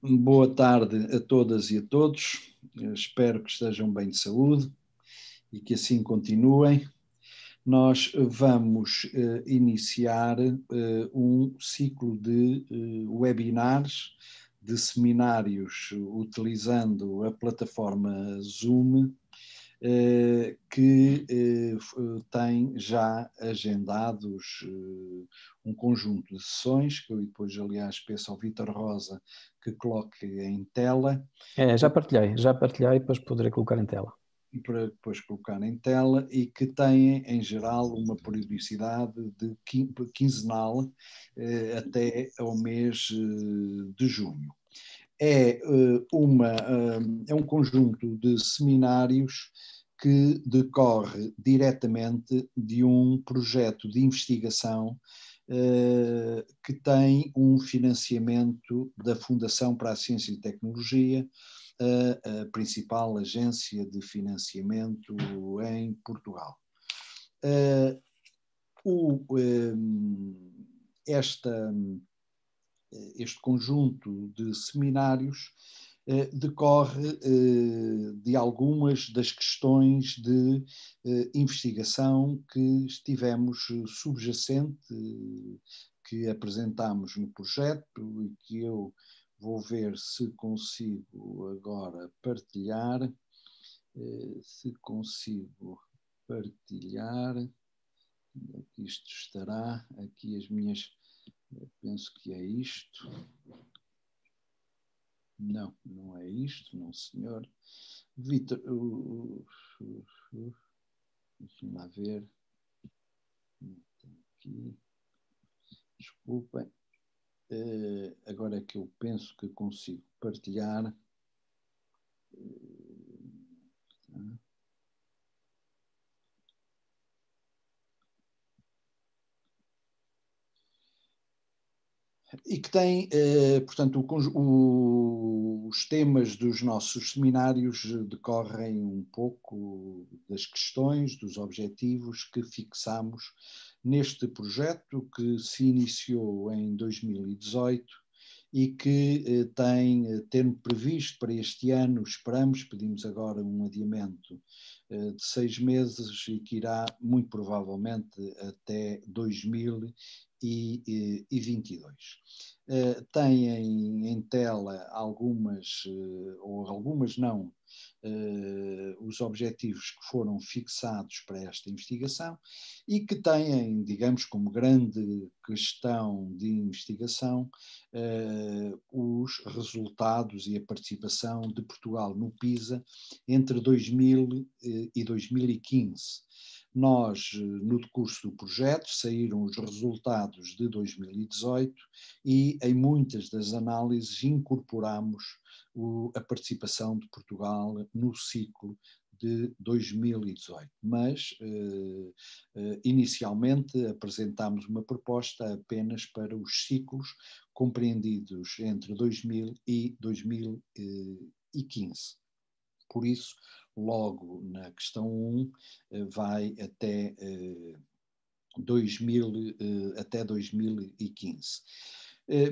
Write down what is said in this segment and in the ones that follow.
Boa tarde a todas e a todos. Espero que estejam bem de saúde e que assim continuem. Nós vamos iniciar um ciclo de webinars, de seminários utilizando a plataforma Zoom, que tem já agendados um conjunto de sessões, que eu depois, aliás, peço ao Vítor Rosa que coloque em tela, Já partilhei, depois poderei colocar em tela. para depois colocar em tela, e que têm, em geral, uma periodicidade de quinzenal até ao mês de junho. É um conjunto de seminários que decorre diretamente de um projeto de investigação que tem um financiamento da Fundação para a Ciência e Tecnologia, a principal agência de financiamento em Portugal. Este conjunto de seminários decorre de algumas das questões de investigação que estivemos subjacente, que apresentámos no projeto e que eu vou ver se consigo agora partilhar. Se consigo partilhar, aqui isto estará, aqui as minhas, penso que é isto. Não, não é isto, não senhor. Vítor, deixa-me lá ver. Aqui. Desculpem. Agora é que eu penso que consigo partilhar. E que tem, portanto, os temas dos nossos seminários decorrem um pouco das questões, dos objetivos que fixamos neste projeto que se iniciou em 2018 e que tem termo previsto para este ano, esperamos, pedimos agora um adiamento de 6 meses e que irá muito provavelmente até 2022. Têm em tela algumas, ou algumas não, os objetivos que foram fixados para esta investigação e que têm, digamos, como grande questão de investigação os resultados e a participação de Portugal no PISA entre 2000 e 2015. Nós, no decurso do projeto, saíram os resultados de 2018 e em muitas das análises incorporamos a participação de Portugal no ciclo de 2018, mas inicialmente apresentámos uma proposta apenas para os ciclos compreendidos entre 2000 e 2015. Por isso, logo na questão 1, vai até 2015.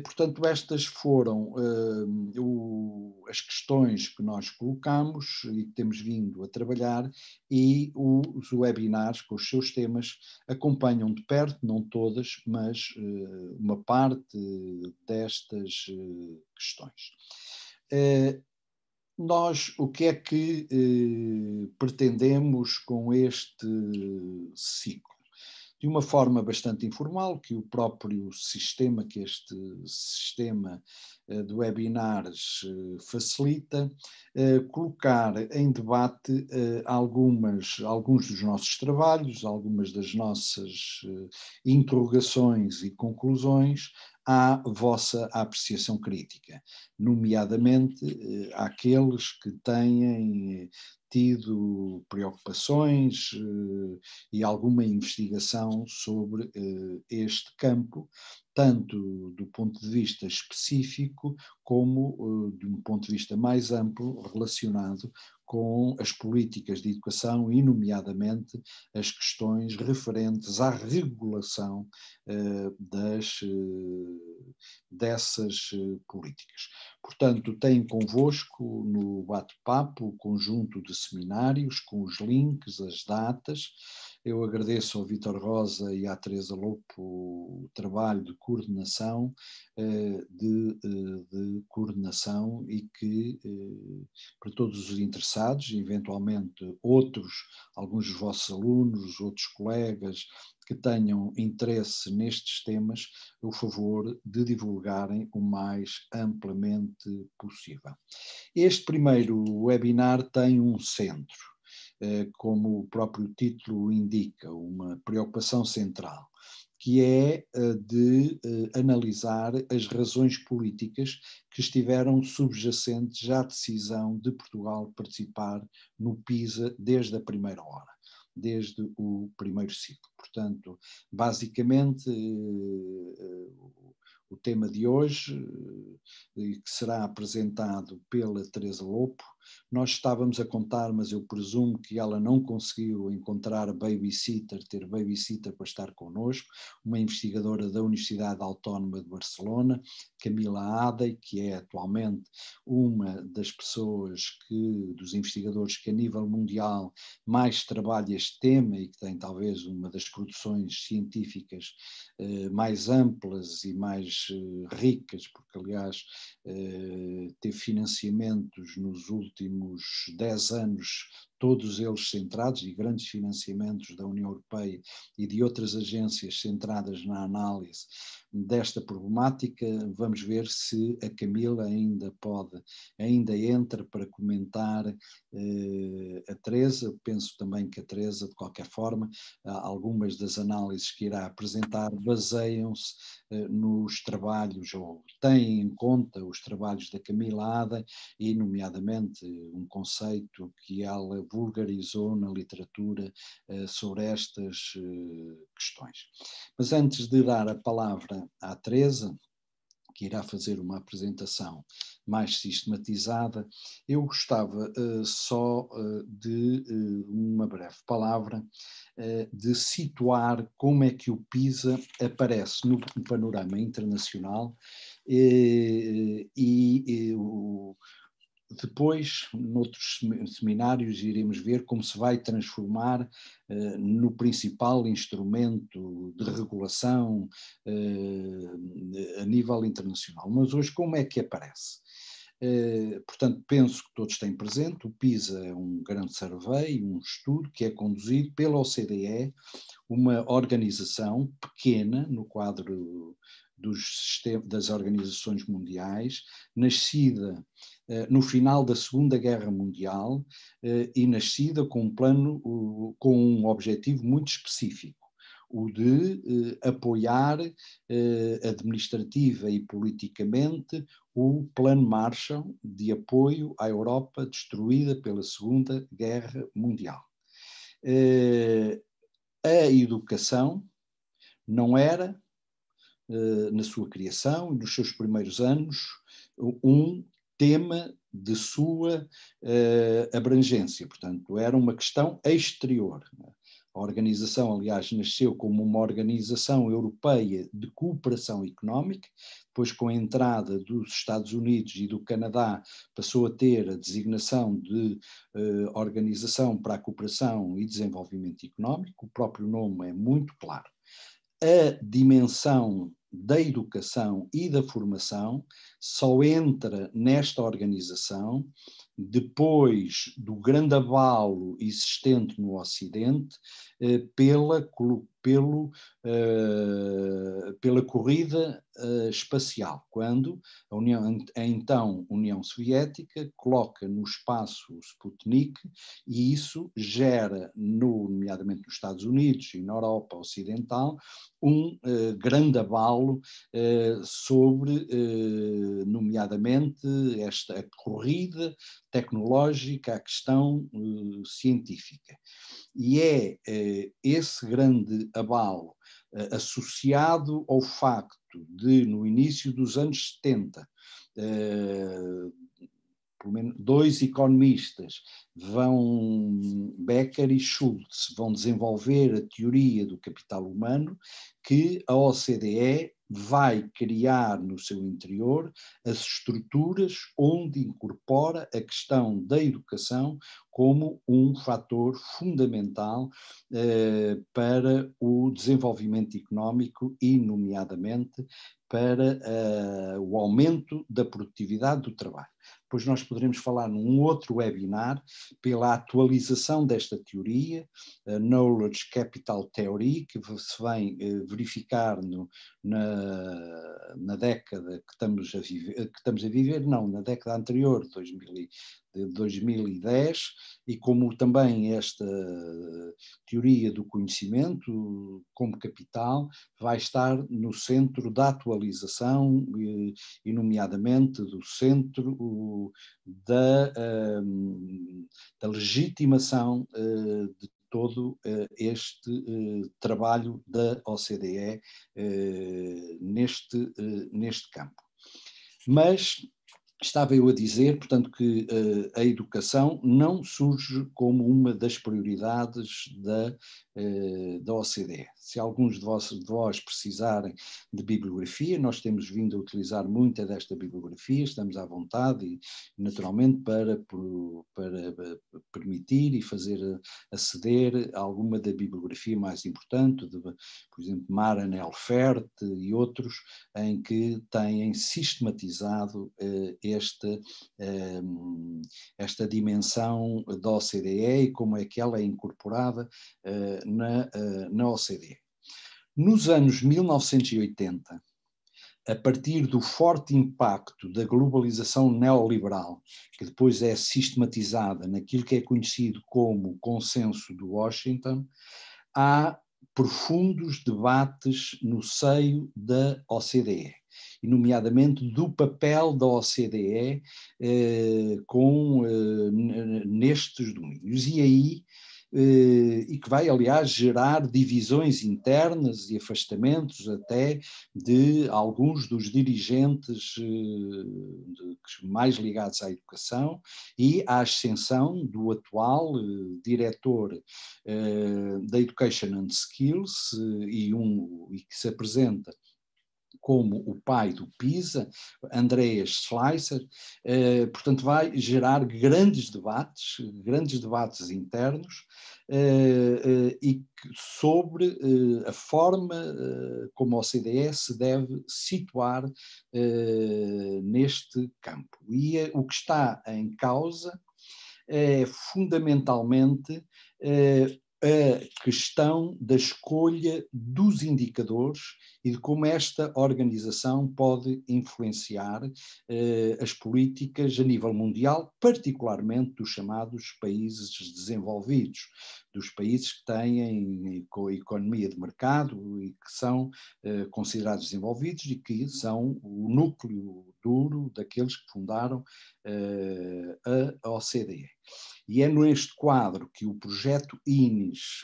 Portanto, estas foram as questões que nós colocamos e que temos vindo a trabalhar, e os webinars com os seus temas acompanham de perto, não todas, mas uma parte destas questões. Nós, o que é que pretendemos com este ciclo? De uma forma bastante informal, que o próprio sistema, que este sistema de webinars facilita, colocar em debate alguns dos nossos trabalhos, algumas das nossas interrogações e conclusões à vossa apreciação crítica, nomeadamente àqueles que têm tido preocupações e alguma investigação sobre este campo, tanto do ponto de vista específico como de um ponto de vista mais amplo relacionado com as políticas de educação e, nomeadamente, as questões referentes à regulação dessas políticas. Portanto, tem convosco no bate-papo o conjunto de seminários, com os links, as datas. Eu agradeço ao Vítor Rosa e à Teresa Lopo o trabalho de coordenação, de coordenação, e que, para todos os interessados, eventualmente outros, alguns dos vossos alunos, outros colegas, que tenham interesse nestes temas, o favor de divulgarem o mais amplamente possível. Este primeiro webinar tem um centro, como o próprio título indica, uma preocupação central, que é de analisar as razões políticas que estiveram subjacentes à decisão de Portugal participar no PISA desde a primeira hora, desde o primeiro ciclo. Portanto, basicamente, o tema de hoje, que será apresentado pela Teresa Lopo, nós estávamos a contar, mas eu presumo que ela não conseguiu encontrar ter babysitter para estar connosco, uma investigadora da Universidade Autónoma de Barcelona, Camila Adey, que é atualmente uma das pessoas dos investigadores que a nível mundial mais trabalha este tema e que tem talvez uma das produções científicas mais amplas e mais ricas, porque aliás teve financiamentos nos últimos 10 anos, todos eles centrados, e grandes financiamentos da União Europeia e de outras agências centradas na análise desta problemática. Vamos ver se a Camila ainda entra para comentar a Teresa. Penso também que a Teresa, de qualquer forma, algumas das análises que irá apresentar baseiam-se nos trabalhos, ou têm em conta os trabalhos da Camila Adey, e nomeadamente um conceito que ela vulgarizou na literatura sobre estas questões. Mas antes de dar a palavra à Teresa, que irá fazer uma apresentação mais sistematizada, eu gostava só de uma breve palavra de situar como é que o PISA aparece no panorama internacional depois, noutros seminários, iremos ver como se vai transformar no principal instrumento de regulação a nível internacional. Mas hoje, como é que aparece? Portanto, penso que todos têm presente, o PISA é um grande survey, um estudo que é conduzido pela OCDE, uma organização pequena no quadro das organizações mundiais, nascida no final da Segunda Guerra Mundial e nascida com um plano, com um objetivo muito específico, o de apoiar administrativa e politicamente o Plano Marshall de apoio à Europa destruída pela Segunda Guerra Mundial. A educação não era, na sua criação e nos seus primeiros anos, um tema de sua abrangência. Portanto, era uma questão exterior. A organização, aliás, nasceu como uma organização europeia de cooperação económica, depois, com a entrada dos Estados Unidos e do Canadá, passou a ter a designação de Organização para a Cooperação e Desenvolvimento Económico. O próprio nome é muito claro. A dimensão da educação e da formação só entra nesta organização depois do grande abalo existente no Ocidente pela corrida espacial, quando a então União Soviética coloca no espaço o Sputnik, e isso gera, nomeadamente nos Estados Unidos e na Europa Ocidental, um grande abalo sobre, nomeadamente, esta corrida tecnológica, a questão científica. E é esse grande abalo associado ao facto de, no início dos anos 70, pelo menos 2 economistas, Becker e Schultz, vão desenvolver a teoria do capital humano, que a OCDE vai criar no seu interior as estruturas onde incorpora a questão da educação como um fator fundamental para o desenvolvimento económico e, nomeadamente, para o aumento da produtividade do trabalho. Depois nós poderemos falar num outro webinar pela atualização desta teoria, a Knowledge Capital Theory, que se vem verificar na década que estamos a viver, não, na década anterior, de 2010, e como também esta teoria do conhecimento como capital vai estar no centro da atualização e nomeadamente do centro da legitimação de todo este trabalho da OCDE neste campo. Mas estava eu a dizer, portanto, que a educação não surge como uma das prioridades da OCDE. Se alguns de vós precisarem de bibliografia, nós temos vindo a utilizar muita desta bibliografia, estamos à vontade e, naturalmente, para permitir e fazer aceder a alguma da bibliografia mais importante, por exemplo, Mara Nelfert e outros, em que têm sistematizado esta dimensão da OCDE e como é que ela é incorporada na OCDE. Nos anos 1980, a partir do forte impacto da globalização neoliberal, que depois é sistematizada naquilo que é conhecido como consenso de Washington, há profundos debates no seio da OCDE, e nomeadamente do papel da OCDE nestes domínios. E aí, e que vai, aliás, gerar divisões internas e afastamentos até de alguns dos dirigentes mais ligados à educação e à ascensão do atual diretor da Education and Skills e que se apresenta como o pai do PISA, Andreas Schleicher, portanto vai gerar grandes debates internos sobre a forma como a OCDE se deve situar neste campo. E o que está em causa é fundamentalmente a questão da escolha dos indicadores e de como esta organização pode influenciar as políticas a nível mundial, particularmente dos chamados países desenvolvidos, dos países que têm economia de mercado e que são considerados desenvolvidos e que são o núcleo duro daqueles que fundaram a OCDE. E é neste quadro que o projeto Inês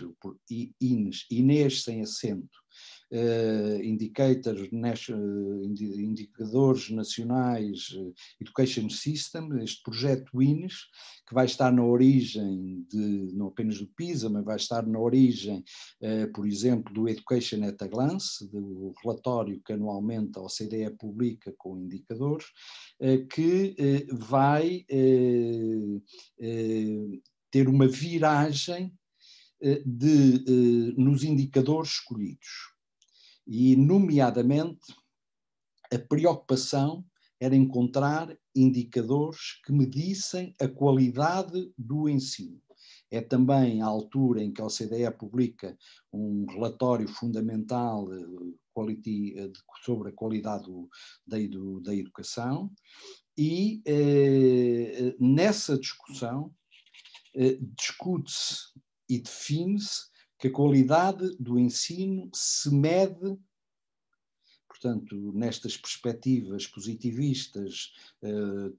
sem acento, indicadores nacionais Education System, este projeto INES, que vai estar na origem não apenas do PISA, mas vai estar na origem, por exemplo, do Education at a Glance, do relatório que anualmente a OCDE publica com indicadores, que vai ter uma viragem nos indicadores escolhidos. E, nomeadamente, a preocupação era encontrar indicadores que medissem a qualidade do ensino. É também a altura em que a OCDE publica um relatório fundamental sobre a qualidade da educação e nessa discussão discute-se e define-se que a qualidade do ensino se mede, portanto, nestas perspectivas positivistas,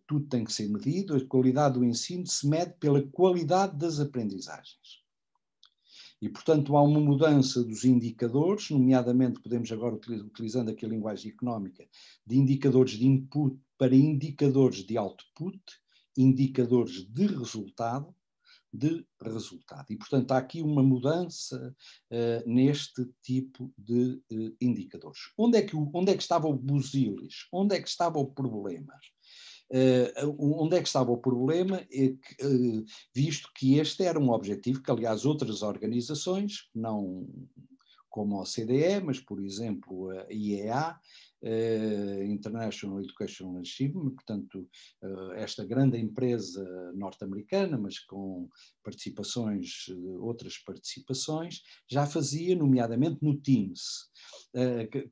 tudo tem que ser medido, a qualidade do ensino se mede pela qualidade das aprendizagens. E, portanto, há uma mudança dos indicadores, nomeadamente, podemos agora, utilizando aqui a linguagem económica, de indicadores de input para indicadores de output, indicadores de resultado, de resultado. E, portanto, há aqui uma mudança neste tipo de indicadores. Onde é que estava o busilis? Onde é que estava o problema? Onde é que estava o problema? Visto que este era um objetivo que, aliás, outras organizações, não como a OCDE, mas, por exemplo, a IEA, International Educational Achievement, portanto, esta grande empresa norte-americana, mas com participações, outras participações, já fazia, nomeadamente no Teams.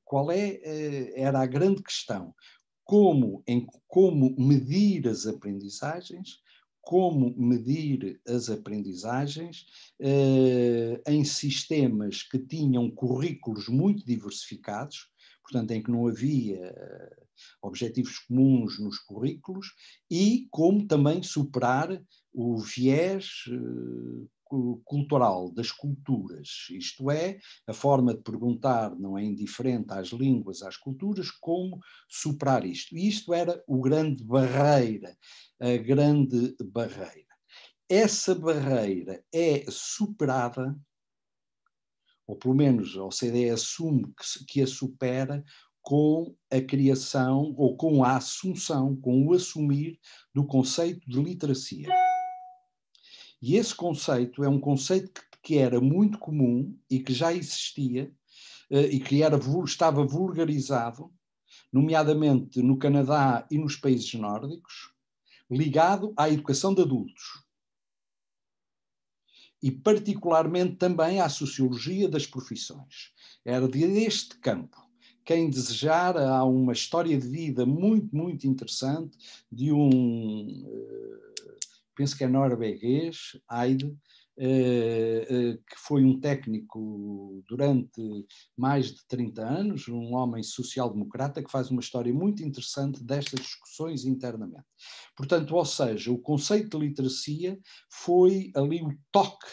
Qual era a grande questão? Como medir as aprendizagens, em sistemas que tinham currículos muito diversificados, portanto, em que não havia objetivos comuns nos currículos, e como também superar o viés cultural das culturas, isto é, a forma de perguntar não é indiferente às línguas, às culturas, como superar isto. E isto era a grande barreira. Essa barreira é superada, ou pelo menos a OCDE assume que a supera com a criação, ou com a assunção, com o assumir do conceito de literacia. E esse conceito é um conceito que era muito comum e que já existia e que estava vulgarizado, nomeadamente no Canadá e nos países nórdicos, ligado à educação de adultos. E particularmente também à sociologia das profissões. Era deste campo. Quem desejar, há uma história de vida muito, muito interessante de penso que é norueguês, Eide, que foi um técnico durante mais de 30 anos, um homem social-democrata que faz uma história muito interessante destas discussões internamente. Portanto, ou seja, o conceito de literacia foi ali o toque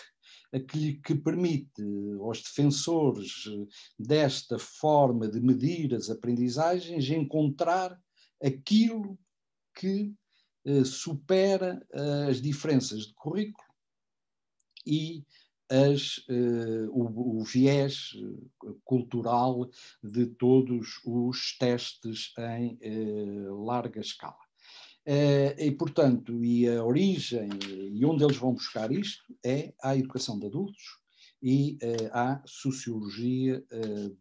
que permite aos defensores desta forma de medir as aprendizagens encontrar aquilo que supera as diferenças de currículo e o viés cultural de todos os testes em larga escala. E, portanto, a origem e onde eles vão buscar isto é a educação de adultos e à sociologia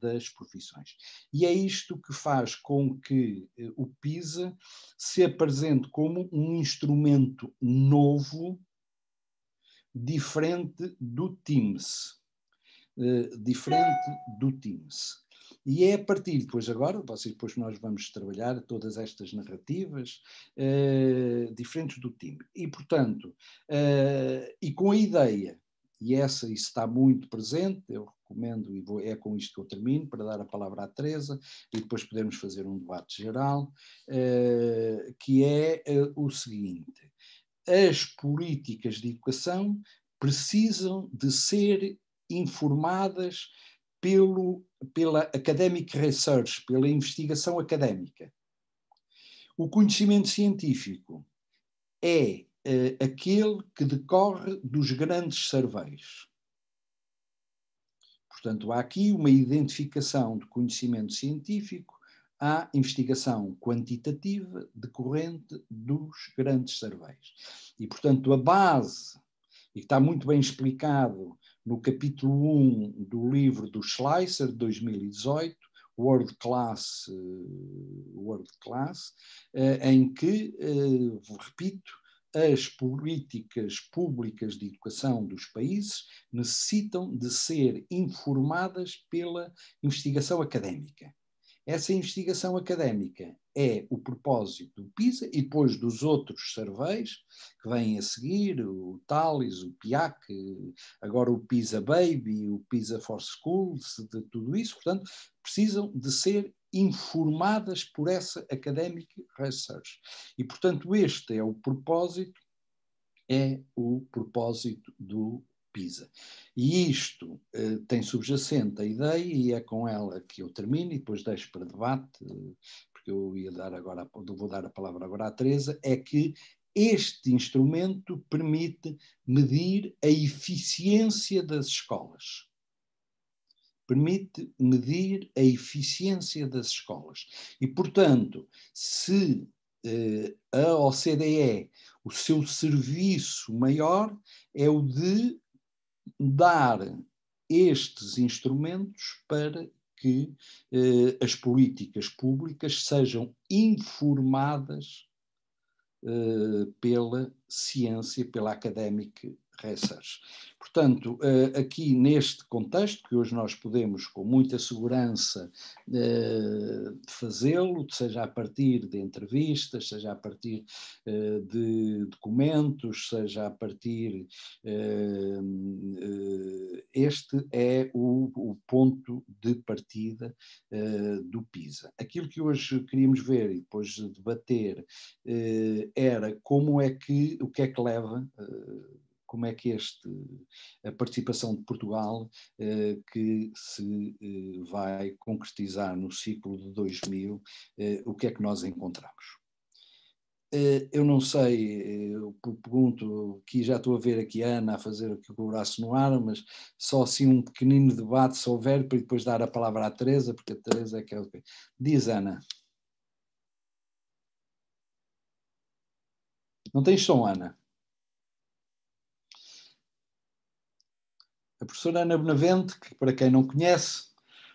das profissões. E é isto que faz com que o PISA se apresente como um instrumento novo, diferente do TIMSS. E é a partir, depois agora, depois nós vamos trabalhar todas estas narrativas diferentes do time. E, portanto, e com a ideia, e isso está muito presente, eu recomendo, e é com isto que eu termino, para dar a palavra à Teresa, e depois podemos fazer um debate geral, que é o seguinte: as políticas de educação precisam de ser informadas pela academic research, pela investigação académica. O conhecimento científico é aquele que decorre dos grandes surveys. Portanto, há aqui uma identificação de conhecimento científico à investigação quantitativa decorrente dos grandes surveys. E, portanto, a base, e que está muito bem explicado no capítulo 1 do livro do Schleicher, de 2018, World Class, em que, repito, as políticas públicas de educação dos países necessitam de ser informadas pela investigação académica. Essa investigação académica é o propósito do PISA e depois dos outros surveys que vêm a seguir, o TALIS, o PIAC, agora o PISA Baby, o PISA for Schools, de tudo isso, portanto, precisam de ser informadas por essa academic research. E, portanto, este é o propósito do PISA. E isto tem subjacente a ideia, e é com ela que eu termino, e depois deixo para debate, porque eu vou dar a palavra agora à Teresa, é que este instrumento permite medir a eficiência das escolas. Permite medir a eficiência das escolas. E, portanto, se a OCDE, o seu serviço maior é o de dar estes instrumentos para que as políticas públicas sejam informadas pela ciência, pela academic research. Portanto, aqui neste contexto, que hoje nós podemos com muita segurança fazê-lo, seja a partir de entrevistas, seja a partir de documentos, seja a partir... este é o ponto de partida do PISA. Aquilo que hoje queríamos ver e depois debater era o que é que leva... como é que a participação de Portugal que se vai concretizar no ciclo de 2000, o que é que nós encontramos? Eu não sei, eu pergunto, que já estou a ver aqui a Ana a fazer aqui com o braço no ar, mas só assim um pequenino debate se houver, para depois dar a palavra à Teresa, porque a Teresa é que é o que... Diz, Ana. Não tens som, Ana? A professora Ana Benavente, que para quem não conhece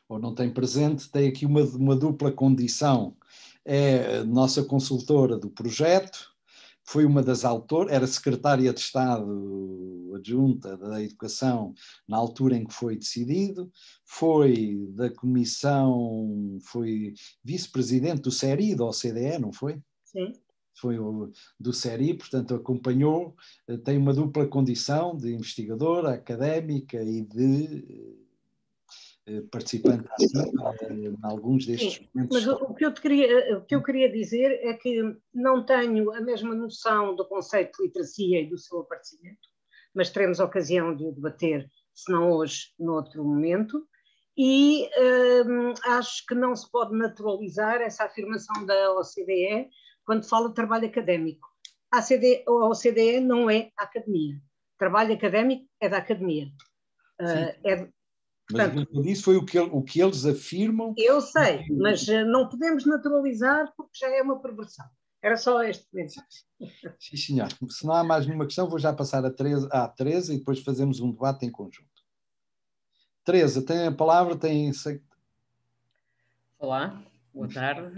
ou não tem presente, tem aqui uma dupla condição. É a nossa consultora do projeto, foi uma das autoras, era secretária de Estado adjunta da Educação na altura em que foi decidido, foi da comissão, foi vice-presidente do CERI, da OCDE, não foi? Sim. Foi do CERI, portanto acompanhou, tem uma dupla condição de investigadora, académica e de participante ativa em alguns destes momentos. Mas o que eu queria dizer é que não tenho a mesma noção do conceito de literacia e do seu aparecimento, mas teremos ocasião de o debater, se não hoje, noutro momento, e acho que não se pode naturalizar essa afirmação da OCDE quando fala de trabalho académico. A OCDE não é a academia. Trabalho académico é da academia. Mas portanto, o que eu disse foi o que eles afirmam. Eu sei, mas não podemos naturalizar porque já é uma perversão. Era só este comentário. Sim, senhor. Se não há mais nenhuma questão, vou já passar à Teresa e depois fazemos um debate em conjunto. Teresa, tem a palavra, Olá, boa tarde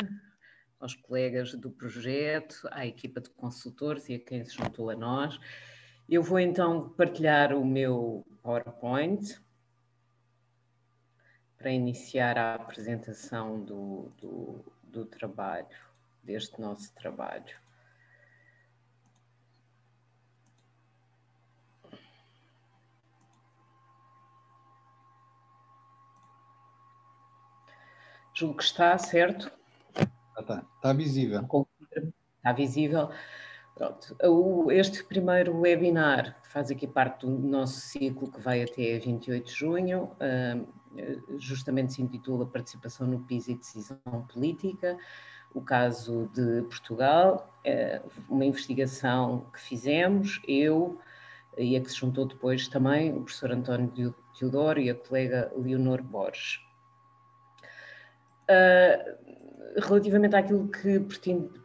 aos colegas do projeto, à equipa de consultores e a quem se juntou a nós. Eu vou então partilhar o meu PowerPoint para iniciar a apresentação do trabalho, deste nosso trabalho. Julgo que está, certo? Está visível. Está visível. Pronto. Este primeiro webinar faz aqui parte do nosso ciclo que vai até 28 de junho, justamente se intitula Participação no PISA e Decisão Política, o caso de Portugal, uma investigação que fizemos, eu, e a que se juntou depois também o professor António Teodoro e a colega Leonor Borges. Relativamente àquilo que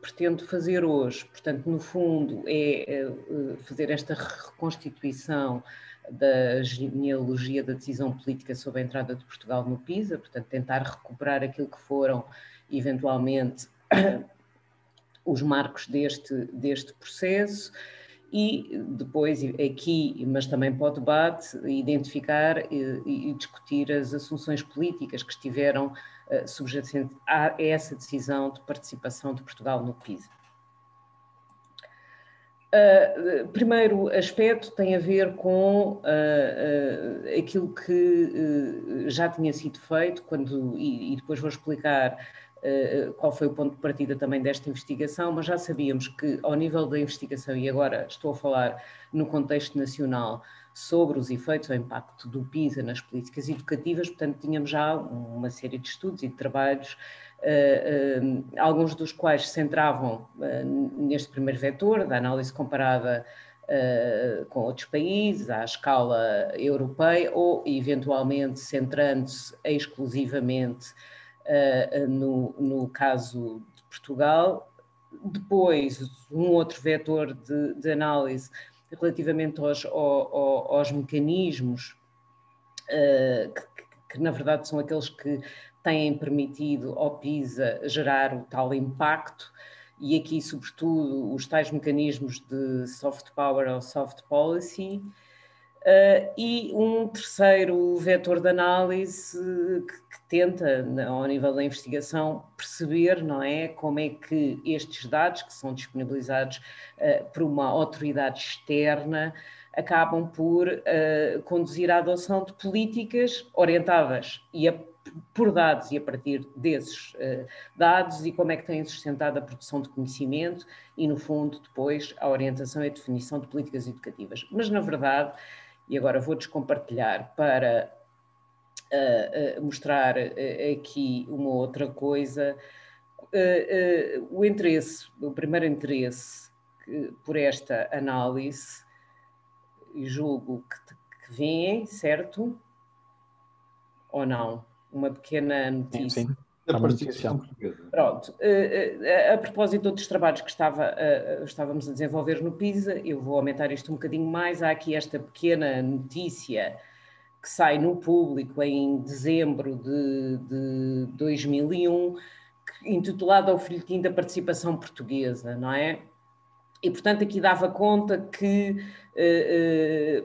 pretendo fazer hoje, portanto, no fundo, é fazer esta reconstituição da genealogia da decisão política sobre a entrada de Portugal no PISA, portanto, tentar recuperar aquilo que foram, eventualmente, os marcos deste processo e depois aqui, mas também para o debate, identificar e discutir as assunções políticas que estiveram subjacentes a essa decisão de participação de Portugal no PISA. Primeiro aspecto tem a ver com aquilo que já tinha sido feito, e depois vou explicar qual foi o ponto de partida também desta investigação, mas já sabíamos que ao nível da investigação, e agora estou a falar no contexto nacional, sobre os efeitos ou impacto do PISA nas políticas educativas, portanto tínhamos já uma série de estudos e de trabalhos, alguns dos quais se centravam neste primeiro vetor, da análise comparada com outros países, à escala europeia, ou eventualmente centrando-se exclusivamente no caso de Portugal. Depois, um outro vetor de análise relativamente aos mecanismos que na verdade são aqueles que têm permitido ao PISA gerar o tal impacto, e aqui sobretudo os tais mecanismos de soft power ou soft policy, e um terceiro vetor de análise que tenta, ao nível da investigação, perceber, não é, como é que estes dados, que são disponibilizados por uma autoridade externa, acabam por conduzir à adoção de políticas orientadas por dados e a partir desses dados, e como é que têm sustentado a produção de conhecimento e, no fundo, depois a orientação e a definição de políticas educativas. Mas, na verdade, e agora vou descompartilhar para mostrar aqui uma outra coisa, o primeiro interesse por esta análise, e julgo que vem, certo? Ou não? Uma pequena notícia. Sim, Da participação portuguesa. Pronto, a propósito de outros trabalhos que estávamos a desenvolver no PISA, eu vou aumentar isto um bocadinho mais. Há aqui esta pequena notícia que sai no público em dezembro de 2001, intitulada O Folhetim da Participação Portuguesa, não é? E, portanto, aqui dava conta que,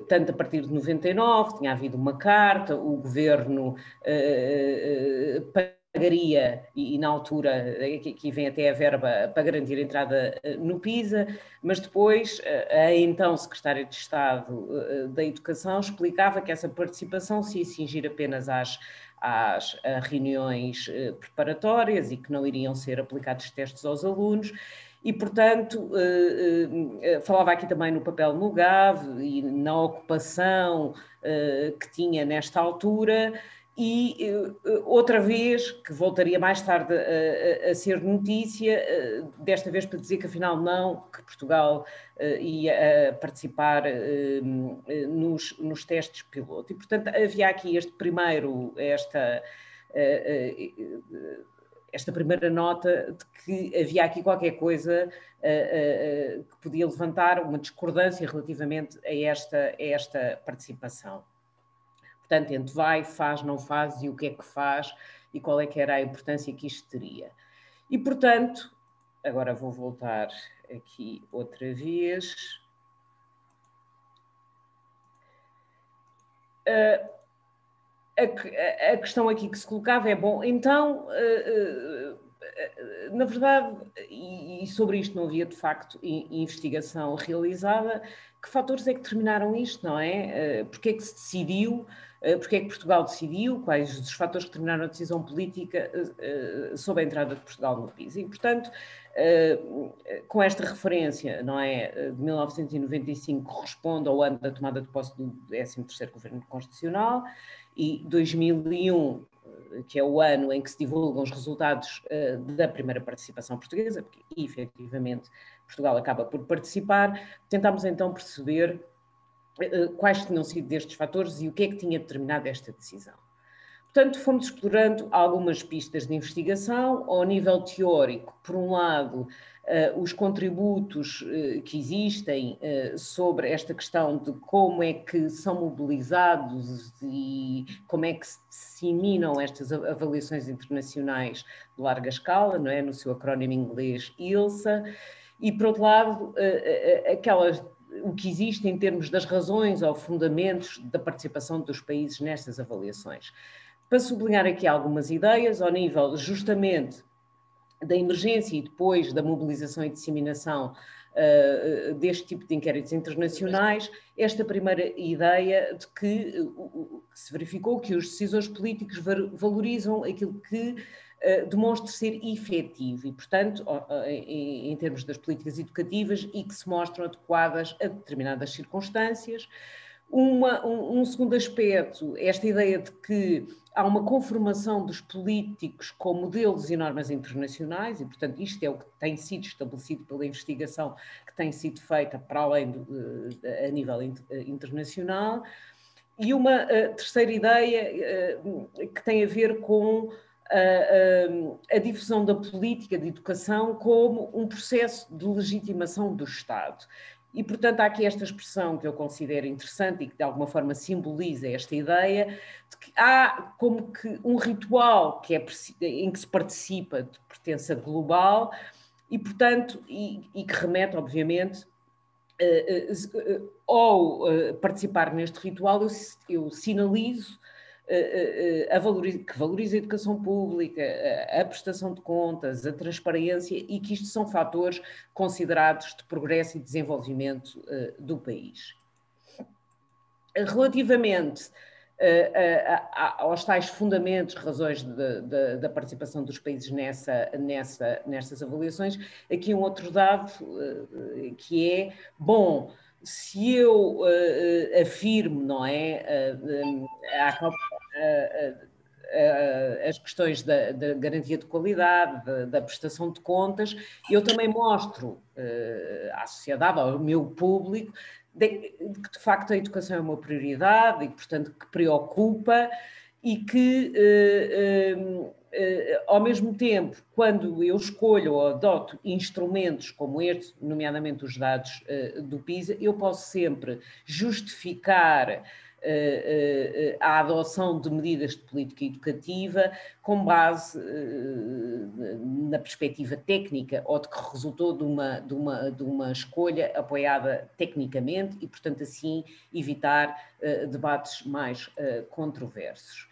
tanto a partir de 99, tinha havido uma carta, o governo pagaria, e na altura, aqui vem até a verba para garantir a entrada no PISA, mas depois a então Secretária de Estado da Educação explicava que essa participação se ia cingir apenas às reuniões preparatórias e que não iriam ser aplicados testes aos alunos. E, portanto, falava aqui também no papel no GAV e na ocupação que tinha nesta altura, e outra vez, que voltaria mais tarde a ser notícia, desta vez para dizer que afinal não, que Portugal ia participar nos testes piloto. E, portanto, havia aqui esta primeira nota de que havia aqui qualquer coisa que podia levantar uma discordância relativamente a esta participação. Portanto, entre vai, faz, não faz, e o que é que faz, e qual é que era a importância que isto teria. E, portanto, agora vou voltar aqui outra vez. A questão aqui que se colocava é, bom, então, na verdade, e sobre isto não havia de facto investigação realizada, que fatores é que determinaram isto, não é? Porque é que se decidiu, porque é que Portugal decidiu, quais os fatores que determinaram a decisão política sobre a entrada de Portugal no PISA. E, portanto, com esta referência, não é, de 1995, corresponde ao ano da tomada de posse do 13º Governo Constitucional, e 2001, que é o ano em que se divulgam os resultados da primeira participação portuguesa, porque efetivamente Portugal acaba por participar. Tentámos então perceber quais tinham sido destes fatores e o que é que tinha determinado esta decisão. Portanto, fomos explorando algumas pistas de investigação ao nível teórico. Por um lado, os contributos que existem sobre esta questão de como é que são mobilizados e como é que se disseminam estas avaliações internacionais de larga escala, não é? No seu acrónimo inglês ILSA. E, por outro lado, o que existe em termos das razões ou fundamentos da participação dos países nestas avaliações. Para sublinhar aqui algumas ideias, ao nível justamente da emergência e depois da mobilização e disseminação deste tipo de inquéritos internacionais, esta primeira ideia de que se verificou que os decisores políticos valorizam aquilo que demonstre ser efetivo e, portanto, em termos das políticas educativas e que se mostram adequadas a determinadas circunstâncias. Um segundo aspecto, esta ideia de que há uma conformação dos políticos com modelos e normas internacionais e, portanto, isto é o que tem sido estabelecido pela investigação que tem sido feita para além a nível internacional. E uma terceira ideia que tem a ver com a difusão da política de educação como um processo de legitimação do Estado. E, portanto, há aqui esta expressão que eu considero interessante e que, de alguma forma, simboliza esta ideia de que há como que um ritual em que se participa de pertença global e, portanto, e que remete, obviamente, ao participar neste ritual, eu sinalizo que valoriza a educação pública, a prestação de contas, a transparência e que isto são fatores considerados de progresso e desenvolvimento do país. Relativamente aos tais fundamentos, razões da participação dos países nestas avaliações, aqui um outro dado que é, bom, se eu afirmo, não é, as questões da garantia de qualidade, da prestação de contas, eu também mostro à sociedade, ao meu público, que de facto a educação é uma prioridade e, portanto, que preocupa e que, ao mesmo tempo, quando eu escolho ou adoto instrumentos como este, nomeadamente os dados do PISA, eu posso sempre justificar a adoção de medidas de política educativa com base na perspectiva técnica ou de que resultou de uma escolha apoiada tecnicamente e, portanto, assim evitar debates mais controversos.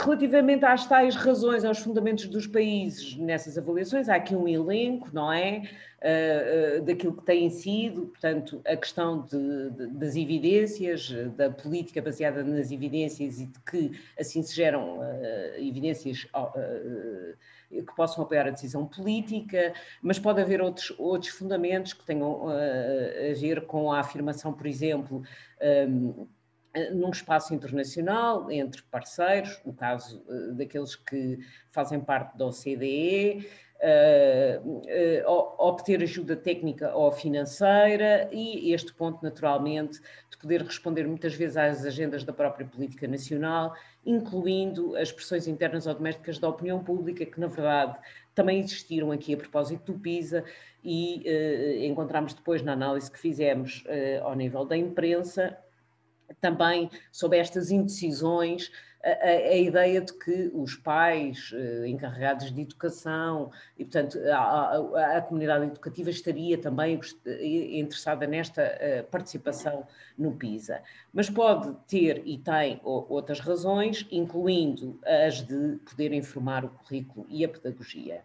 Relativamente às tais razões, aos fundamentos dos países nessas avaliações, há aqui um elenco, não é? Daquilo que tem sido, portanto, a questão das evidências, da política baseada nas evidências e de que assim se geram evidências que possam apoiar a decisão política, mas pode haver outros fundamentos que tenham a ver com a afirmação, por exemplo, num espaço internacional, entre parceiros, no caso daqueles que fazem parte da OCDE, obter ajuda técnica ou financeira e este ponto, naturalmente, de poder responder muitas vezes às agendas da própria política nacional, incluindo as pressões internas ou domésticas da opinião pública, que, na verdade, também existiram aqui a propósito do PISA e encontramos depois na análise que fizemos ao nível da imprensa, também sobre estas indecisões, a ideia de que os pais encarregados de educação e, portanto, a comunidade educativa estaria também interessada nesta participação no PISA. Mas pode ter e tem outras razões, incluindo as de poder informar o currículo e a pedagogia.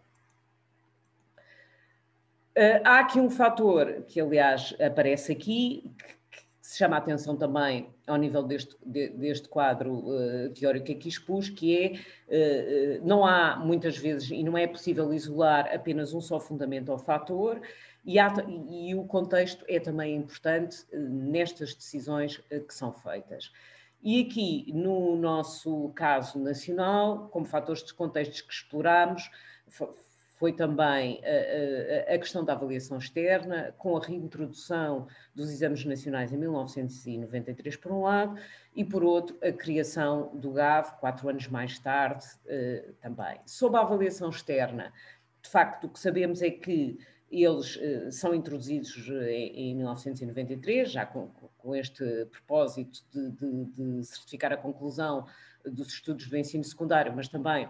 Há aqui um fator que, aliás, aparece aqui, que se chama a atenção também ao nível deste quadro teórico que aqui expus, que é, não há muitas vezes, e não é possível isolar apenas um só fundamento ou fator, e o contexto é também importante nestas decisões que são feitas. E aqui, no nosso caso nacional, como fatores de contextos que exploramos, foi também a questão da avaliação externa, com a reintrodução dos exames nacionais em 1993, por um lado, e por outro, a criação do GAV, 4 anos mais tarde, também. Sobre a avaliação externa, de facto, o que sabemos é que eles são introduzidos em 1993, já com este propósito de certificar a conclusão dos estudos do ensino secundário, mas também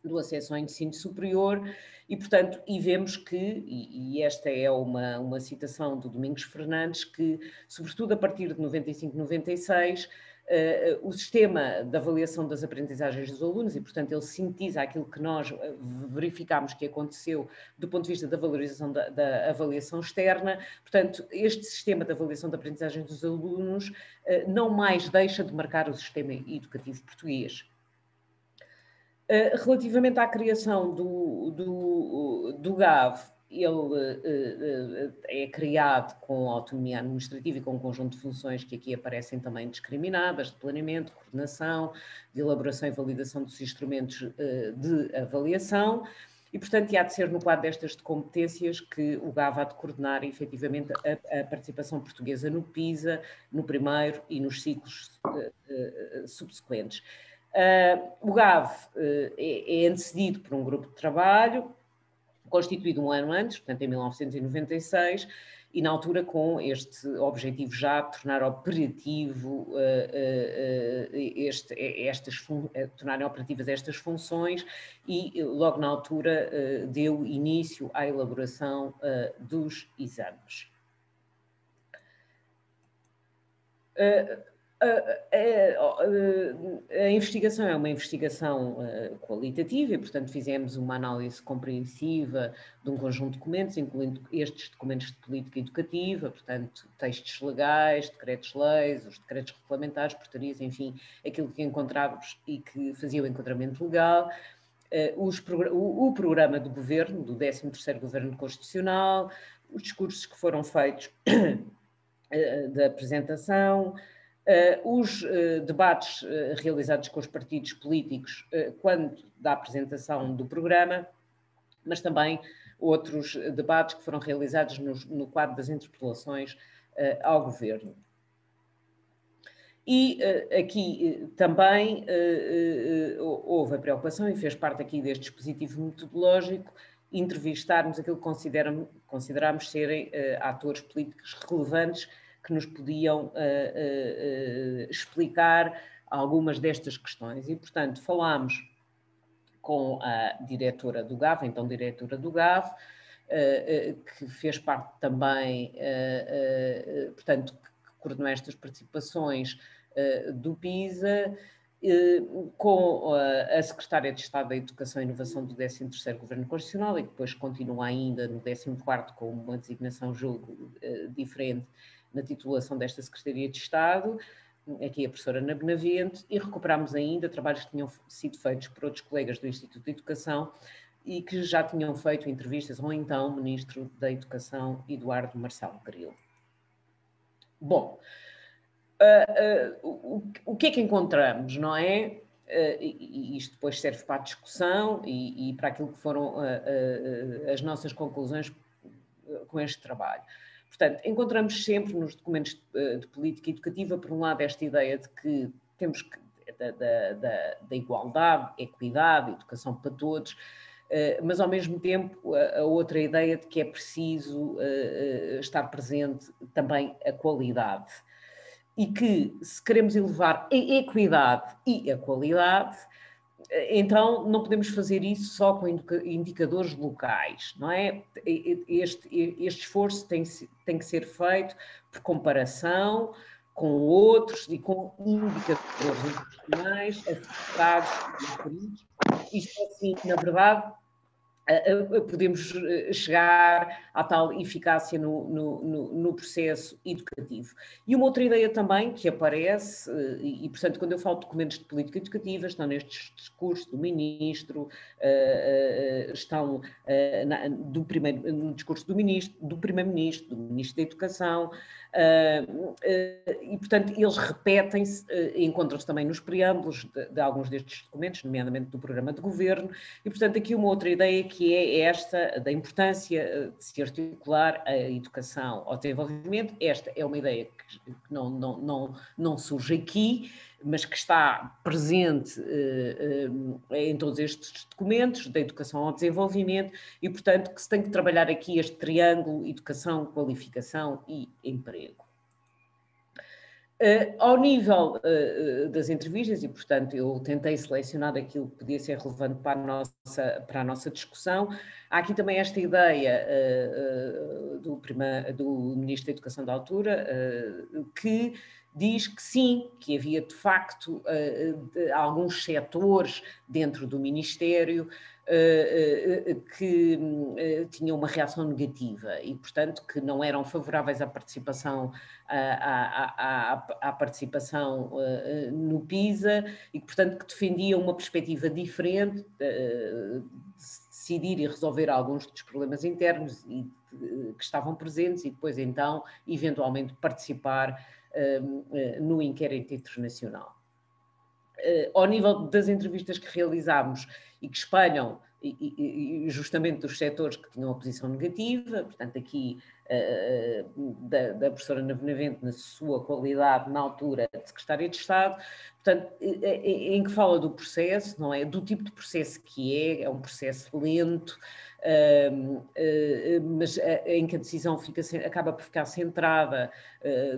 do acesso ao ensino superior e, portanto, vemos que, e esta é uma citação do Domingos Fernandes, que, sobretudo a partir de 95, 96, o sistema de avaliação das aprendizagens dos alunos, e, portanto, ele sintetiza aquilo que nós verificámos que aconteceu do ponto de vista da valorização da avaliação externa, portanto, este sistema de avaliação da aprendizagem dos alunos não mais deixa de marcar o sistema educativo português. Relativamente à criação do GAV, ele é criado com autonomia administrativa e com um conjunto de funções que aqui aparecem também discriminadas, de planeamento, de coordenação, de elaboração e validação dos instrumentos de avaliação, e, portanto, há de ser no quadro destas competências que o GAV há de coordenar efetivamente a participação portuguesa no PISA, no primeiro e nos ciclos subsequentes. O GAV é antecedido por um grupo de trabalho, constituído um ano antes, portanto em 1996, e na altura com este objetivo já de tornar operativo tornarem operativas estas funções, e logo na altura deu início à elaboração dos exames. A investigação é uma investigação qualitativa e, portanto, fizemos uma análise compreensiva de um conjunto de documentos, incluindo estes documentos de política educativa, portanto, textos legais, decretos-leis, os decretos regulamentares, portarias, enfim, aquilo que encontrávamos e que fazia o enquadramento legal, o programa do governo, do 13º Governo Constitucional, os discursos que foram feitos da apresentação, os debates realizados com os partidos políticos quando da apresentação do programa, mas também outros debates que foram realizados no quadro das interpelações ao governo. E aqui também houve a preocupação, e fez parte aqui deste dispositivo metodológico, entrevistarmos aquilo que consideramos serem atores políticos relevantes que nos podiam explicar algumas destas questões. E, portanto, falámos com a diretora do GAV, então diretora do GAV, que fez parte também, portanto, que coordenou estas participações do PISA, com a Secretária de Estado da Educação e Inovação do 13º Governo Constitucional, e que depois continua ainda no 14º com uma designação, julgo, diferente na titulação desta Secretaria de Estado, aqui a professora Ana Benavente, e recuperámos ainda trabalhos que tinham sido feitos por outros colegas do Instituto de Educação e que já tinham feito entrevistas ao então Ministro da Educação, Eduardo Marcelo Grilo. Bom, o que é que encontramos, não é? E isto depois serve para a discussão e para aquilo que foram as nossas conclusões com este trabalho. Portanto, encontramos sempre nos documentos de política educativa, por um lado, esta ideia de que temos que, da igualdade, equidade, educação para todos, mas ao mesmo tempo a outra ideia de que é preciso estar presente também a qualidade. E que se queremos elevar a equidade e a qualidade, então não podemos fazer isso só com indicadores locais, não é? Este esforço tem que ser feito por comparação com outros e com indicadores internacionais afetados e referidos. Isto assim, na verdade, podemos chegar à tal eficácia no processo educativo. E uma outra ideia também que aparece, e portanto quando eu falo de documentos de política educativa, estão nestes discursos do Ministro, estão no discurso do Ministro, do Primeiro-Ministro, do Ministro da Educação, e portanto eles repetem-se, encontram-se também nos preâmbulos de alguns destes documentos, nomeadamente do Programa de Governo, e portanto aqui uma outra ideia que é esta da importância de se articular a educação ao desenvolvimento. Esta é uma ideia que não surge aqui, mas que está presente em todos estes documentos da educação ao desenvolvimento e, portanto, que se tem que trabalhar aqui este triângulo educação, qualificação e emprego. Ao nível das entrevistas, e portanto eu tentei selecionar aquilo que podia ser relevante para a nossa discussão, há aqui também esta ideia do Ministro da Educação da altura, que diz que sim, que havia de facto alguns setores dentro do Ministério que tinham uma reação negativa e, portanto, que não eram favoráveis à participação, à participação no PISA e que, portanto, que defendiam uma perspectiva diferente, de decidir e resolver alguns dos problemas internos e que estavam presentes e depois, então, eventualmente participar no inquérito internacional. Ao nível das entrevistas que realizámos e que espelham justamente dos setores que tinham oposição negativa, portanto aqui da professora Ana Benavente na sua qualidade na altura de secretária de Estado, portanto em que fala do processo, não é? Do tipo de processo que é um processo lento, mas em que a decisão acaba por ficar centrada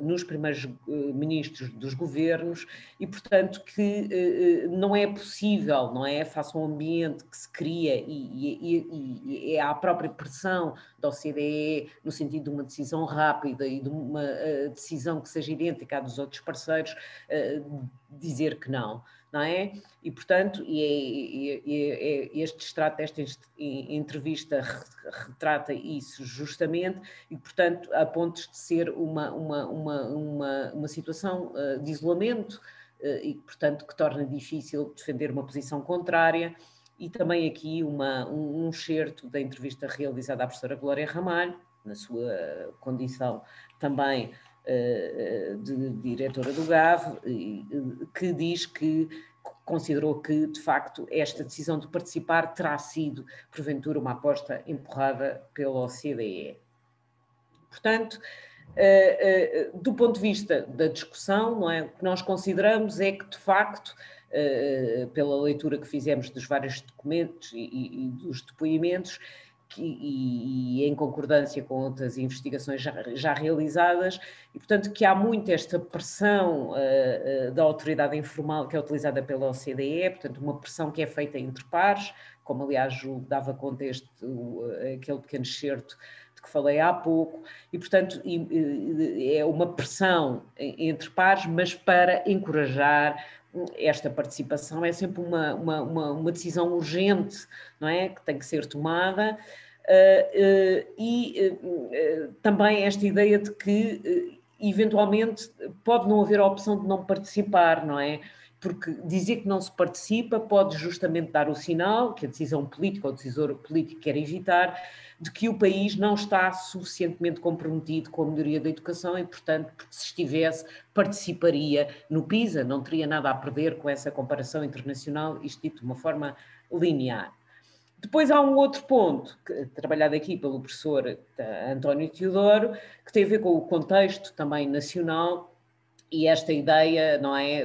nos primeiros ministros dos governos e, portanto, que não é possível, não é? Face ao ambiente que se cria e é a própria pressão da OCDE no sentido de uma decisão rápida e de uma decisão que seja idêntica à dos outros parceiros, dizer que não é? E, portanto, este extrato desta entrevista retrata isso justamente e, portanto, a pontos de ser uma situação de isolamento e, portanto, que torna difícil defender uma posição contrária. E também aqui um excerto da entrevista realizada à professora Glória Ramalho, na sua condição também de diretora do GAV, que diz que considerou que, de facto, esta decisão de participar terá sido, porventura, uma aposta empurrada pela OCDE. Portanto, do ponto de vista da discussão, não é? O que nós consideramos é que, de facto, pela leitura que fizemos dos vários documentos e dos depoimentos, e em concordância com outras investigações já realizadas, e portanto que há muito esta pressão da autoridade informal que é utilizada pela OCDE, portanto uma pressão que é feita entre pares, como aliás dava conta aquele pequeno excerto de que falei há pouco, e portanto é uma pressão entre pares, mas para encorajar esta participação é sempre uma decisão urgente, não é? Que tem que ser tomada também esta ideia de que eventualmente pode não haver a opção de não participar, não é? Porque dizer que não se participa pode justamente dar o sinal que a decisão política ou o decisor político quer evitar de que o país não está suficientemente comprometido com a melhoria da educação e, portanto, porque se estivesse, participaria no PISA, não teria nada a perder com essa comparação internacional, isto dito de uma forma linear. Depois há um outro ponto, trabalhado aqui pelo professor António Teodoro, que tem a ver com o contexto também nacional e esta ideia, não é,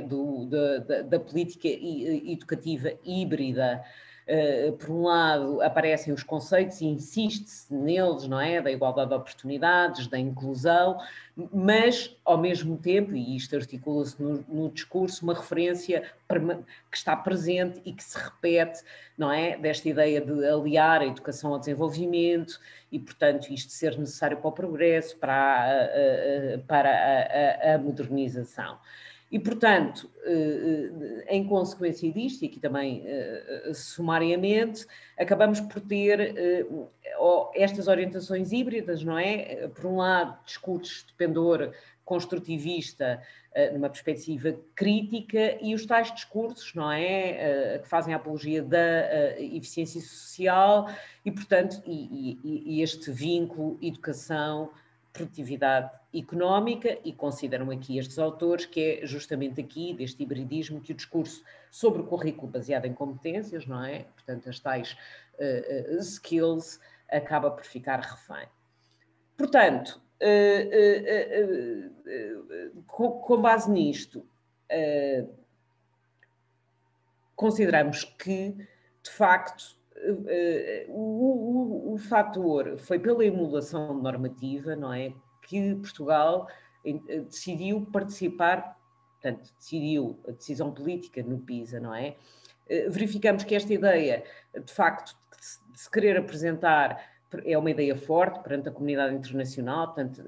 da política educativa híbrida. Por um lado, aparecem os conceitos e insiste-se neles, não é, da igualdade de oportunidades, da inclusão, mas, ao mesmo tempo, e isto articula-se no discurso, uma referência que está presente e que se repete, não é, desta ideia de aliar a educação ao desenvolvimento e, portanto, isto ser necessário para o progresso, para a modernização. E, portanto, em consequência disto, e aqui também sumariamente, acabamos por ter estas orientações híbridas, não é? Por um lado, discursos de pendor construtivista numa perspectiva crítica e os tais discursos, não é? Que fazem a apologia da eficiência social e, portanto, e este vínculo educação, produtividade económica, e consideram aqui estes autores que é justamente aqui, deste hibridismo, que o discurso sobre o currículo baseado em competências, não é? Portanto, as tais skills, acaba por ficar refém. Portanto, com base nisto, consideramos que, de facto, o fator foi pela emulação normativa, não é? Que Portugal decidiu participar, portanto, decidiu a decisão política no PISA, não é? Verificamos que esta ideia, de facto, de se querer apresentar é uma ideia forte perante a comunidade internacional, portanto,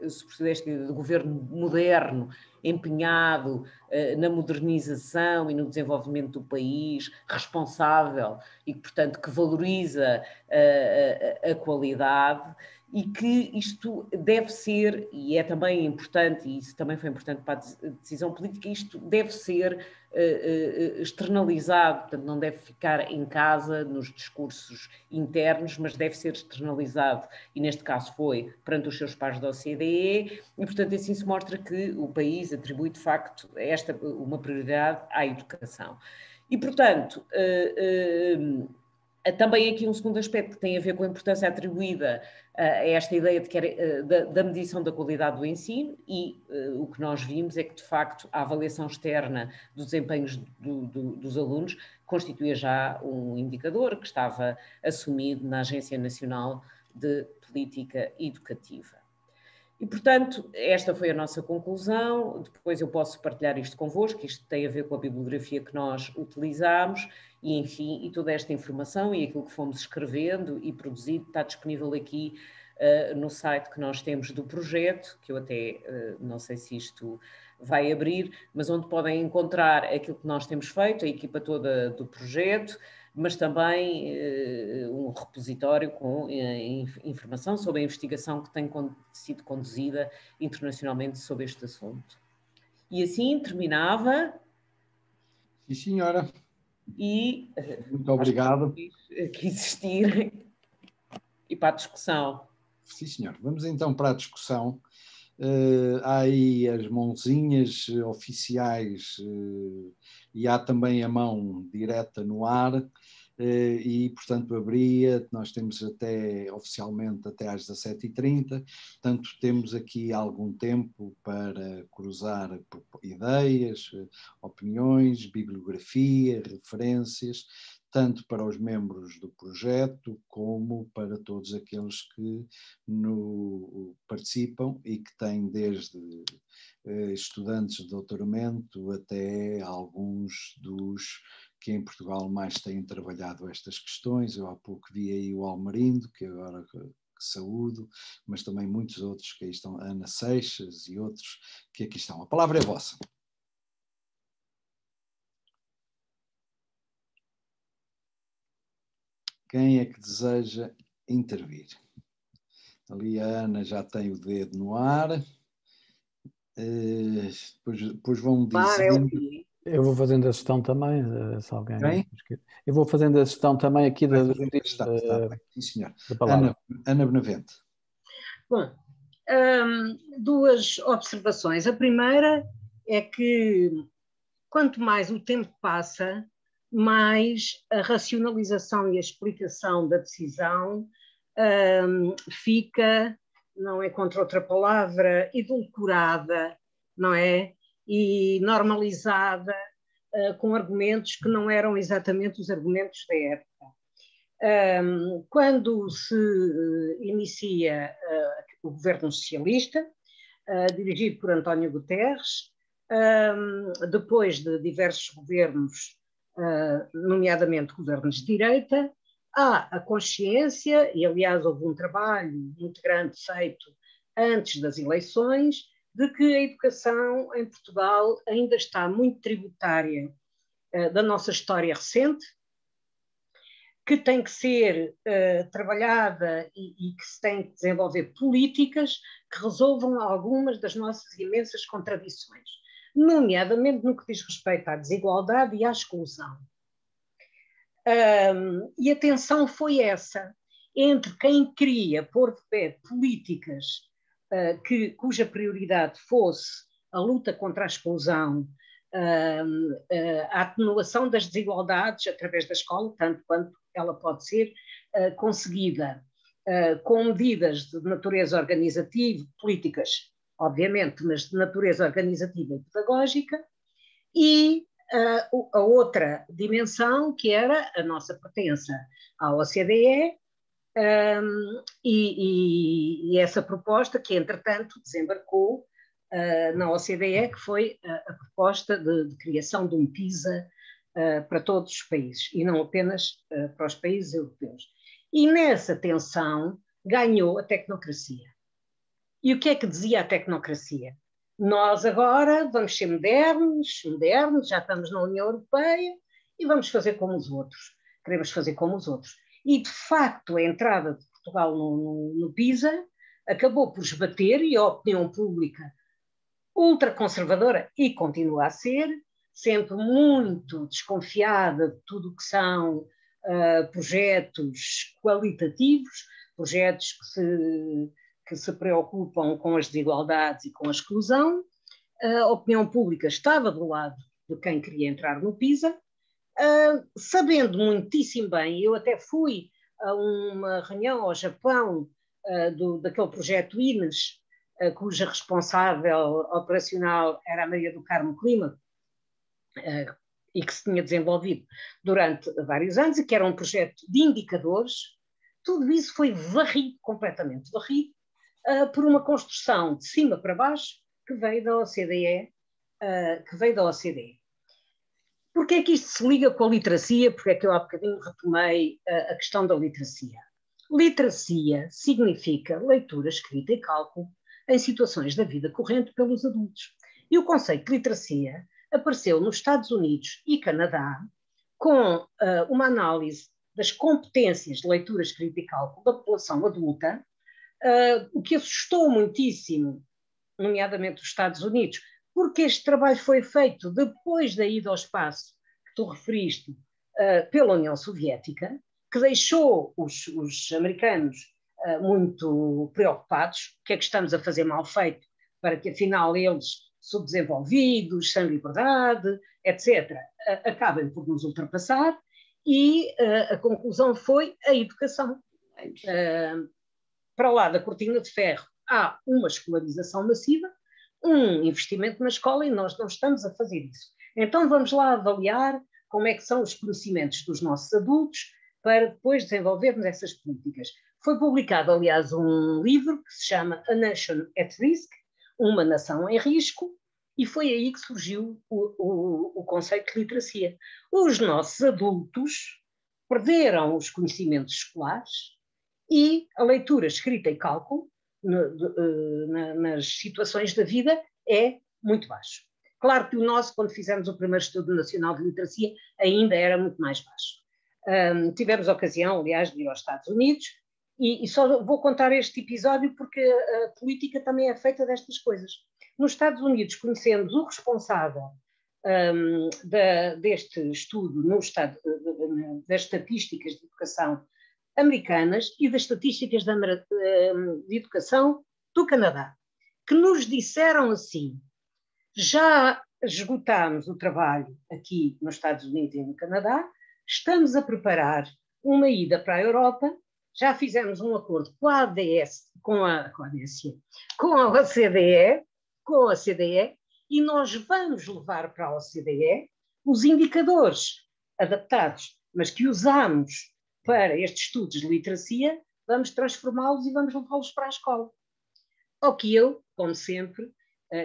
sobretudo esta ideia de governo moderno, empenhado na modernização e no desenvolvimento do país, responsável e, portanto, que valoriza a qualidade, e que isto deve ser, e é também importante, e isso também foi importante para a decisão política, isto deve ser externalizado, portanto não deve ficar em casa nos discursos internos, mas deve ser externalizado, e neste caso foi perante os seus pares da OCDE, e portanto assim se mostra que o país atribui de facto uma prioridade à educação. E portanto, também aqui um segundo aspecto que tem a ver com a importância atribuída a esta ideia da medição da qualidade do ensino, e o que nós vimos é que, de facto, a avaliação externa dos desempenhos dos alunos constituía já um indicador que estava assumido na Agência Nacional de Política Educativa. E, portanto, esta foi a nossa conclusão. Depois eu posso partilhar isto convosco, isto tem a ver com a bibliografia que nós utilizámos, e, enfim, e toda esta informação e aquilo que fomos escrevendo e produzido está disponível aqui no site que nós temos do projeto, que eu até não sei se isto vai abrir, mas onde podem encontrar aquilo que nós temos feito, a equipa toda do projeto, mas também um repositório com informação sobre a investigação que tem sido conduzida internacionalmente sobre este assunto. E assim terminava. Sim, senhora. E muito obrigado. Aqui existir e para a discussão. Sim, senhor. Vamos então para a discussão. Há aí as mãozinhas oficiais e há também a mão direta no ar. E, portanto, abria, nós temos oficialmente até às 17h30, portanto, temos aqui algum tempo para cruzar ideias, opiniões, bibliografia, referências, tanto para os membros do projeto como para todos aqueles que participam e que têm desde estudantes de doutoramento até alguns dos que em Portugal mais têm trabalhado estas questões. Eu há pouco vi aí o Almerindo, que agora que saúdo, mas também muitos outros que aí estão, Ana Seixas e outros que aqui estão. A palavra é vossa. Quem é que deseja intervir? Ali a Ana já tem o dedo no ar. Depois vão dizer... Eu vou fazendo a gestão também, se alguém... Quem? Eu vou fazendo a gestão também aqui da Sim, senhor. palavra. Ana Benavente. Bom, duas observações. A primeira é que quanto mais o tempo passa, mais a racionalização e a explicação da decisão fica, não é contra outra palavra, edulcorada, não é? E normalizada com argumentos que não eram exatamente os argumentos da época. Quando se inicia o governo socialista, dirigido por António Guterres, depois de diversos governos, nomeadamente governos de direita, há a consciência, e aliás houve um trabalho muito grande feito antes das eleições, de que a educação em Portugal ainda está muito tributária da nossa história recente, que tem que ser trabalhada e que se tem que desenvolver políticas que resolvam algumas das nossas imensas contradições, nomeadamente no que diz respeito à desigualdade e à exclusão. E a tensão foi essa, entre quem queria pôr de pé políticas cuja prioridade fosse a luta contra a exclusão, a atenuação das desigualdades através da escola, tanto quanto ela pode ser conseguida com medidas de natureza organizativa, políticas, obviamente, mas de natureza organizativa e pedagógica, e a outra dimensão, que era a nossa pertença à OCDE, e essa proposta que, entretanto, desembarcou na OCDE, que foi a proposta de criação de um PISA para todos os países, e não apenas para os países europeus. E nessa tensão ganhou a tecnocracia. E o que é que dizia a tecnocracia? Nós agora vamos ser modernos, já estamos na União Europeia e vamos fazer como os outros. Queremos fazer como os outros. E, de facto, a entrada de Portugal no PISA acabou por esbater, e a opinião pública ultraconservadora, e continua a ser, sempre muito desconfiada de tudo o que são projetos qualitativos, projetos que se preocupam com as desigualdades e com a exclusão. A opinião pública estava do lado de quem queria entrar no PISA, sabendo muitíssimo bem. Eu até fui a uma reunião ao Japão daquele projeto INES, cuja responsável operacional era a Maria do Carmo Clima, e que se tinha desenvolvido durante vários anos, e que era um projeto de indicadores. Tudo isso foi varrido, completamente varrido, por uma construção de cima para baixo que veio da OCDE. Porquê é que isto se liga com a literacia? Porque é que eu há bocadinho retomei a questão da literacia. Literacia significa leitura, escrita e cálculo em situações da vida corrente pelos adultos. E o conceito de literacia apareceu nos Estados Unidos e Canadá com uma análise das competências de leitura, escrita e cálculo da população adulta, o que assustou muitíssimo, nomeadamente os Estados Unidos, porque este trabalho foi feito depois da ida ao espaço que tu referiste pela União Soviética, que deixou os americanos muito preocupados. O que é que estamos a fazer mal feito para que, afinal, eles, subdesenvolvidos, sem liberdade, etc., acabem por nos ultrapassar? E a conclusão foi a educação. Para lá da cortina de ferro há uma escolarização massiva, um investimento na escola, e nós não estamos a fazer isso. Então vamos lá avaliar como é que são os conhecimentos dos nossos adultos para depois desenvolvermos essas políticas. Foi publicado, aliás, um livro que se chama A Nation at Risk, Uma Nação em Risco, e foi aí que surgiu o conceito de literacia. Os nossos adultos perderam os conhecimentos escolares e a leitura, escrita e cálculo nas situações da vida é muito baixo. Claro que o nosso, quando fizemos o primeiro Estudo Nacional de Literacia, ainda era muito mais baixo. Tivemos a ocasião, aliás, de ir aos Estados Unidos, e só vou contar este episódio porque a política também é feita destas coisas. Nos Estados Unidos conhecemos o responsável deste estudo das estatísticas de educação americanas e das estatísticas de educação do Canadá, que nos disseram assim: já esgotámos o trabalho aqui nos Estados Unidos e no Canadá, estamos a preparar uma ida para a Europa, já fizemos um acordo com a ADS, com a OCDE, e nós vamos levar para a OCDE os indicadores adaptados, mas que usamos para estes estudos de literacia, vamos transformá-los e vamos levá-los para a escola. Ao que eu, como sempre,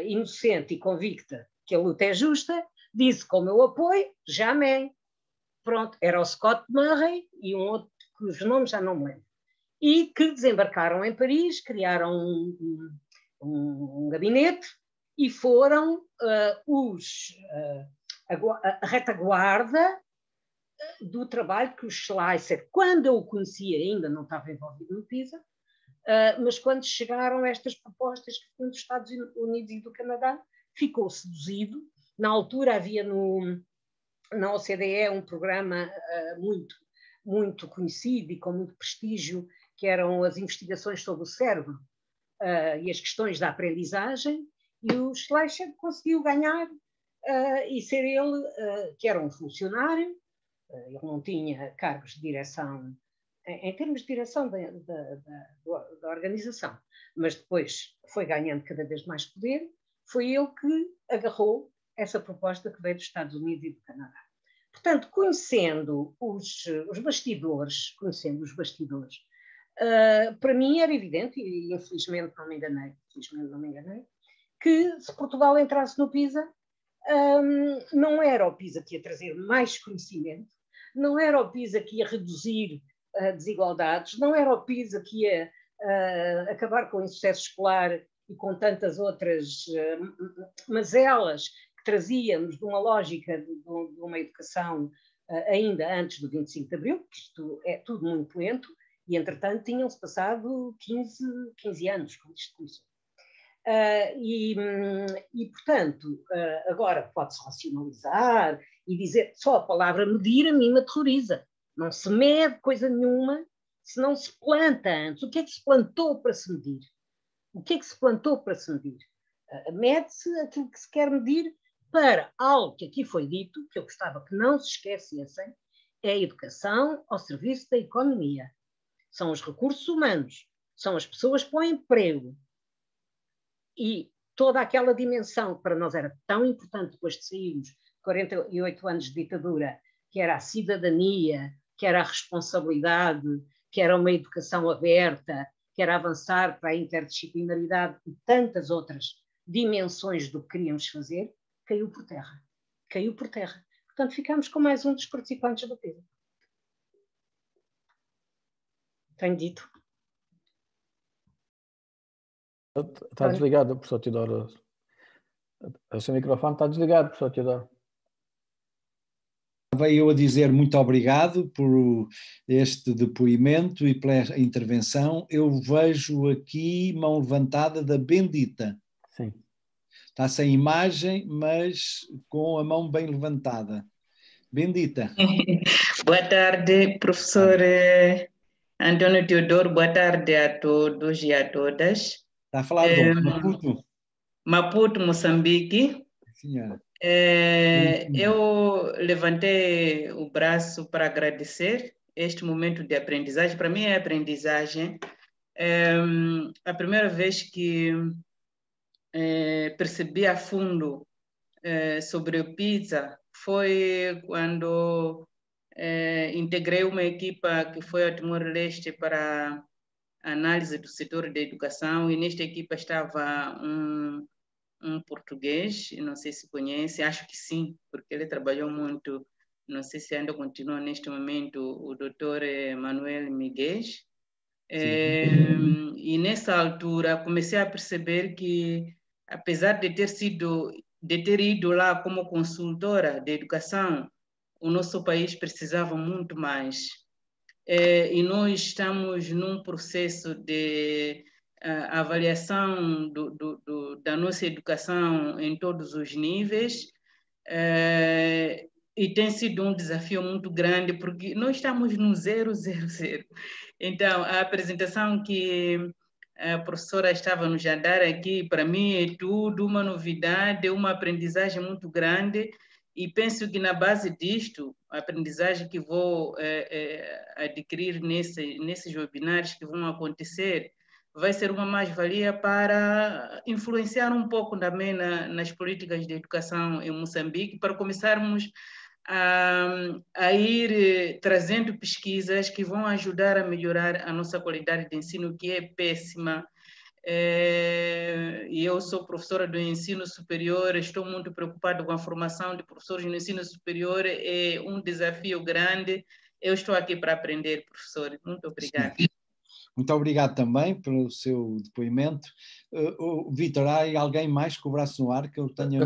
inocente e convicta que a luta é justa, disse com o meu apoio, jamais. Pronto, era o Scott Murray e um outro cujos nomes já não me lembro. E que desembarcaram em Paris, criaram um gabinete e foram a retaguarda do trabalho que o Schleicher, quando eu o conhecia, ainda não estava envolvido no PISA, mas quando chegaram estas propostas que vinham dos Estados Unidos e do Canadá, ficou seduzido. Na altura havia na OCDE um programa muito conhecido e com muito prestígio, que eram as investigações sobre o cérebro e as questões da aprendizagem, e o Schleicher conseguiu ganhar e ser ele, que era um funcionário, ele não tinha cargos de direção, em termos de direção da organização, mas depois foi ganhando cada vez mais poder. Foi ele que agarrou essa proposta que veio dos Estados Unidos e do Canadá. Portanto, conhecendo os bastidores, para mim era evidente, e infelizmente não me enganei, que se Portugal entrasse no PISA, não era o PISA que ia trazer mais conhecimento, não era o PISA que ia reduzir desigualdades, não era o PISA que ia acabar com o insucesso escolar e com tantas outras mazelas que trazíamos de uma lógica de uma educação ainda antes do 25 de Abril, que isto é tudo muito lento, e entretanto tinham-se passado 15 anos quando isto começou. Portanto, agora pode-se racionalizar e dizer, só a palavra medir a mim me aterroriza. Não se mede coisa nenhuma se não se planta antes. O que é que se plantou para se medir? O que é que se plantou para se medir? Mede-se aquilo que se quer medir para algo que aqui foi dito, que eu gostava que não se esquecessem, é a educação ao serviço da economia. São os recursos humanos, são as pessoas para o emprego. E toda aquela dimensão que para nós era tão importante depois de sairmos de 48 anos de ditadura, que era a cidadania, que era a responsabilidade, que era uma educação aberta, que era avançar para a interdisciplinaridade e tantas outras dimensões do que queríamos fazer, caiu por terra. Caiu por terra. Portanto, ficámos com mais um dos participantes da PISA. Tenho dito. Está desligado, professor Teodoro. O seu microfone está desligado, professor Teodoro. Estava eu a dizer muito obrigado por este depoimento e pela intervenção. Eu vejo aqui mão levantada da Bendita. Sim. Está sem imagem, mas com a mão bem levantada. Bendita. Boa tarde, professor António Teodoro. Boa tarde a todos e a todas. Está a falar de Maputo? Maputo, Moçambique. Senhora. Eu levantei o braço para agradecer este momento de aprendizagem. Para mim é aprendizagem. A primeira vez que percebi a fundo sobre o PISA foi quando integrei uma equipa que foi ao Timor-Leste para a análise do setor da educação, e nesta equipa estava um português, não sei se conhece, acho que sim, porque ele trabalhou muito, não sei se ainda continua neste momento, o doutor Manuel Miguel. E nessa altura comecei a perceber que, apesar de ter ido lá como consultora de educação, o nosso país precisava muito mais. E nós estamos num processo de avaliação da nossa educação em todos os níveis, e tem sido um desafio muito grande, porque nós estamos no 000. Então, a apresentação que a professora estava nos a dar aqui, para mim é tudo uma novidade, uma aprendizagem muito grande, e penso que na base disto, a aprendizagem que vou adquirir nesses webinars que vão acontecer, vai ser uma mais-valia para influenciar um pouco também nas políticas de educação em Moçambique, para começarmos a ir trazendo pesquisas que vão ajudar a melhorar a nossa qualidade de ensino, que é péssima. E eu sou professora do ensino superior, estou muito preocupada com a formação de professores no ensino superior, é um desafio grande. Eu estou aqui para aprender, professor. Muito obrigada. Sim. Muito obrigado também pelo seu depoimento. Vítor, há alguém mais com o braço no ar que eu tenha...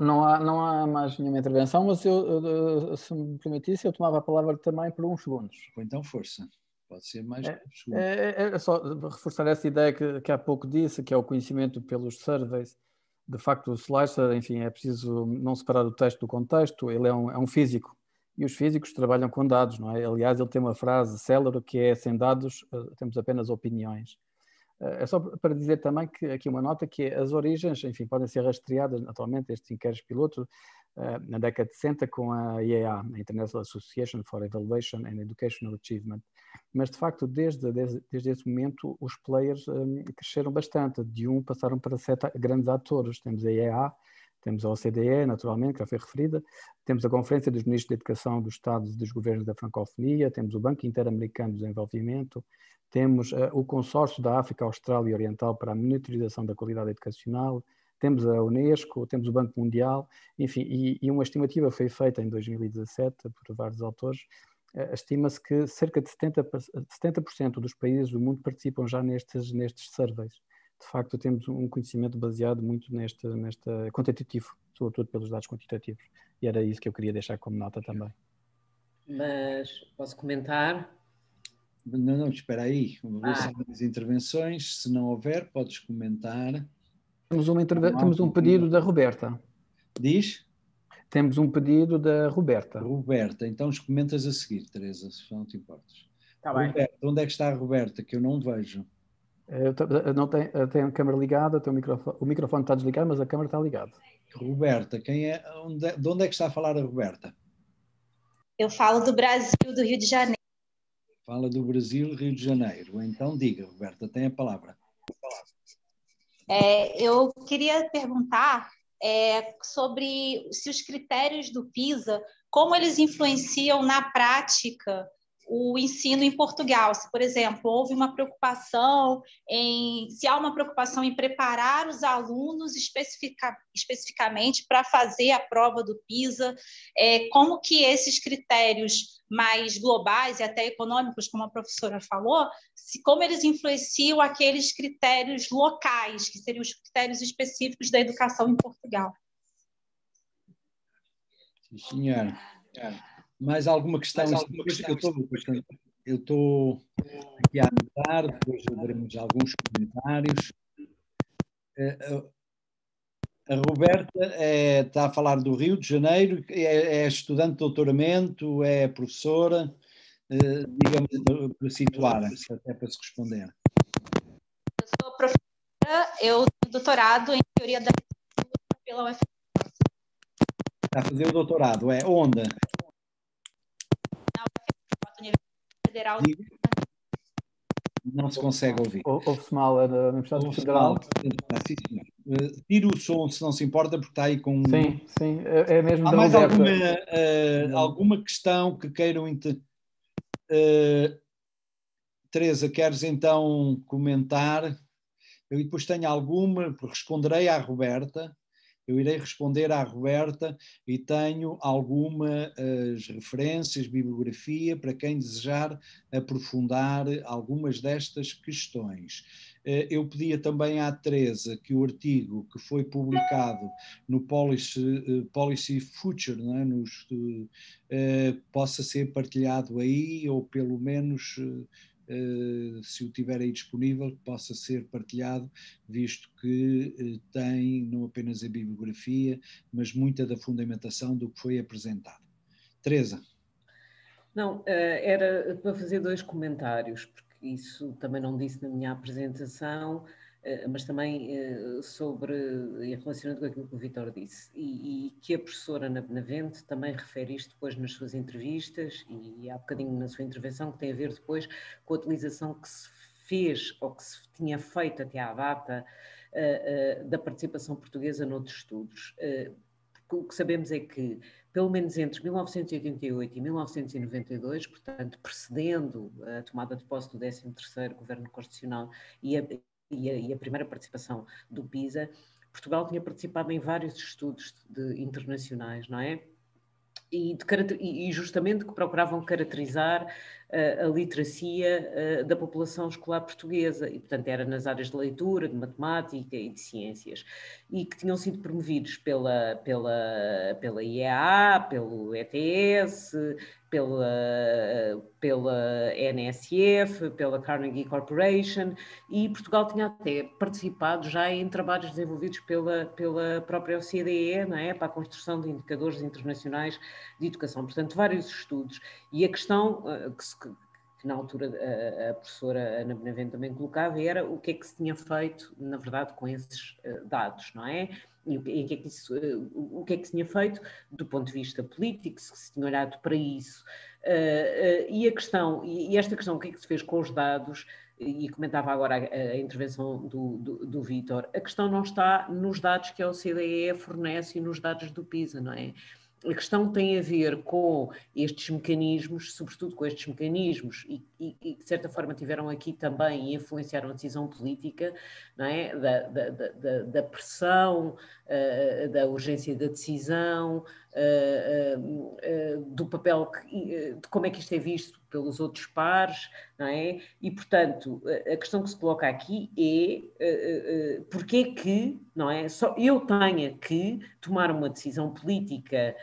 Não há mais nenhuma intervenção, mas se me permitisse, eu tomava a palavra também por uns segundos. Então, força. Pode ser mais segundos. É só reforçar essa ideia que há pouco disse, que é o conhecimento pelos surveys. De facto, o Slicer, enfim, é preciso não separar o texto do contexto. Ele é um físico. E os físicos trabalham com dados, não é? Aliás, ele tem uma frase célebre que é: sem dados temos apenas opiniões. É só para dizer também que aqui uma nota que as origens, enfim, podem ser rastreadas naturalmente, estes inquéritos piloto, na década de 60 com a IEA, a International Association for Evaluation and Educational Achievement. Mas, de facto, desde esse momento, os players cresceram bastante. De passaram para 7 grandes atores. Temos a IEA, temos a OCDE, naturalmente, que já foi referida, temos a Conferência dos Ministros de Educação dos Estados e dos Governos da Francofonia, temos o Banco Interamericano de Desenvolvimento, temos o Consórcio da África Austral e Oriental para a Monitorização da Qualidade Educacional, temos a Unesco, temos o Banco Mundial, enfim, e uma estimativa foi feita em 2017 por vários autores, estima-se que cerca de 70% dos países do mundo participam já nestes surveys. De facto, temos um conhecimento baseado muito neste quantitativo, sobretudo pelos dados quantitativos. E era isso que eu queria deixar como nota também. Mas posso comentar? Não, espera aí. Vou ver se há mais intervenções. Se não houver, podes comentar. Temos um pedido da Roberta. Diz? Temos um pedido da Roberta. Roberta, então os comentas a seguir, Teresa, se não te importas. Tá bem. Roberta, onde é que está a Roberta? Que eu não vejo. Eu tenho a câmera ligada, o microfone está desligado, mas a câmera está ligada. Roberta, de onde é que está a falar a Roberta? Eu falo do Brasil, do Rio de Janeiro. Fala do Brasil, Rio de Janeiro. Então diga, Roberta, tem a palavra. Eu queria perguntar sobre se os critérios do PISA, como eles influenciam na prática o ensino em Portugal. Se, por exemplo, houve uma preocupação se há uma preocupação em preparar os alunos especificamente para fazer a prova do PISA, como que esses critérios mais globais e até econômicos, como a professora falou, como eles influenciam aqueles critérios locais, que seriam os critérios específicos da educação em Portugal. Sim, senhora. Mais alguma questão? Eu estou aqui a anotar, depois veremos alguns comentários. A Roberta está a falar do Rio de Janeiro, é estudante de doutoramento, é professora, digamos, para situar, até para se responder. Eu sou professora, eu tenho doutorado em teoria da literatura pela UFRJ. Está a fazer o doutorado, onde? Na UFRJ, Universidade Federal. Não se consegue ouvir. Ouve-se mal, é da Universidade Federal. Sim, senhor. Tira o som, se não se importa, porque está aí com... Sim, é mesmo. Há mais alguma questão que queiram... Teresa, queres então comentar? Eu depois tenho alguma, responderei à Roberta. Eu irei responder à Roberta e tenho algumas referências, bibliografia, para quem desejar aprofundar algumas destas questões. Eu pedia também à Teresa que o artigo que foi publicado no Policy Future, não é? Possa ser partilhado aí, ou pelo menos... se o tiver aí disponível, possa ser partilhado, visto que tem não apenas a bibliografia, mas muita da fundamentação do que foi apresentado. Teresa. Não, era para fazer 2 comentários, porque isso também não disse na minha apresentação, mas também relacionado com aquilo que o Vítor disse, e que a professora Navente também refere isto depois nas suas entrevistas e há bocadinho na sua intervenção, que tem a ver depois com a utilização que se fez ou que se tinha feito até à data da participação portuguesa noutros estudos. O que sabemos é que, pelo menos entre 1988 e 1992, portanto, precedendo a tomada de posse do 13º Governo Constitucional e a primeira participação do PISA, Portugal tinha participado em vários estudos internacionais, não é? E justamente que procuravam caracterizar a literacia da população escolar portuguesa, e portanto era nas áreas de leitura, de matemática e de ciências, e que tinham sido promovidos pela IEA, pelo ETS, pela NSF, pela Carnegie Corporation, e Portugal tinha até participado já em trabalhos desenvolvidos pela própria OCDE, não é? Para a construção de indicadores internacionais de educação. Portanto, vários estudos. E a questão que na altura a professora Ana Benavente também colocava era o que é que se tinha feito, na verdade, com esses dados, não é? E o que é que se tinha feito do ponto de vista político, se se tinha olhado para isso. E esta questão, o que é que se fez com os dados, e comentava agora a intervenção do Vítor, a questão não está nos dados que a OCDE fornece e nos dados do PISA, não é? A questão tem a ver com estes mecanismos, sobretudo com estes mecanismos, e de certa forma tiveram aqui também e influenciaram a decisão política, não é? Da pressão, da urgência da decisão, do papel, de como é que isto é visto pelos outros pares, não é? E, portanto, a questão que se coloca aqui é porque é que, não é? Só eu tenha que tomar uma decisão política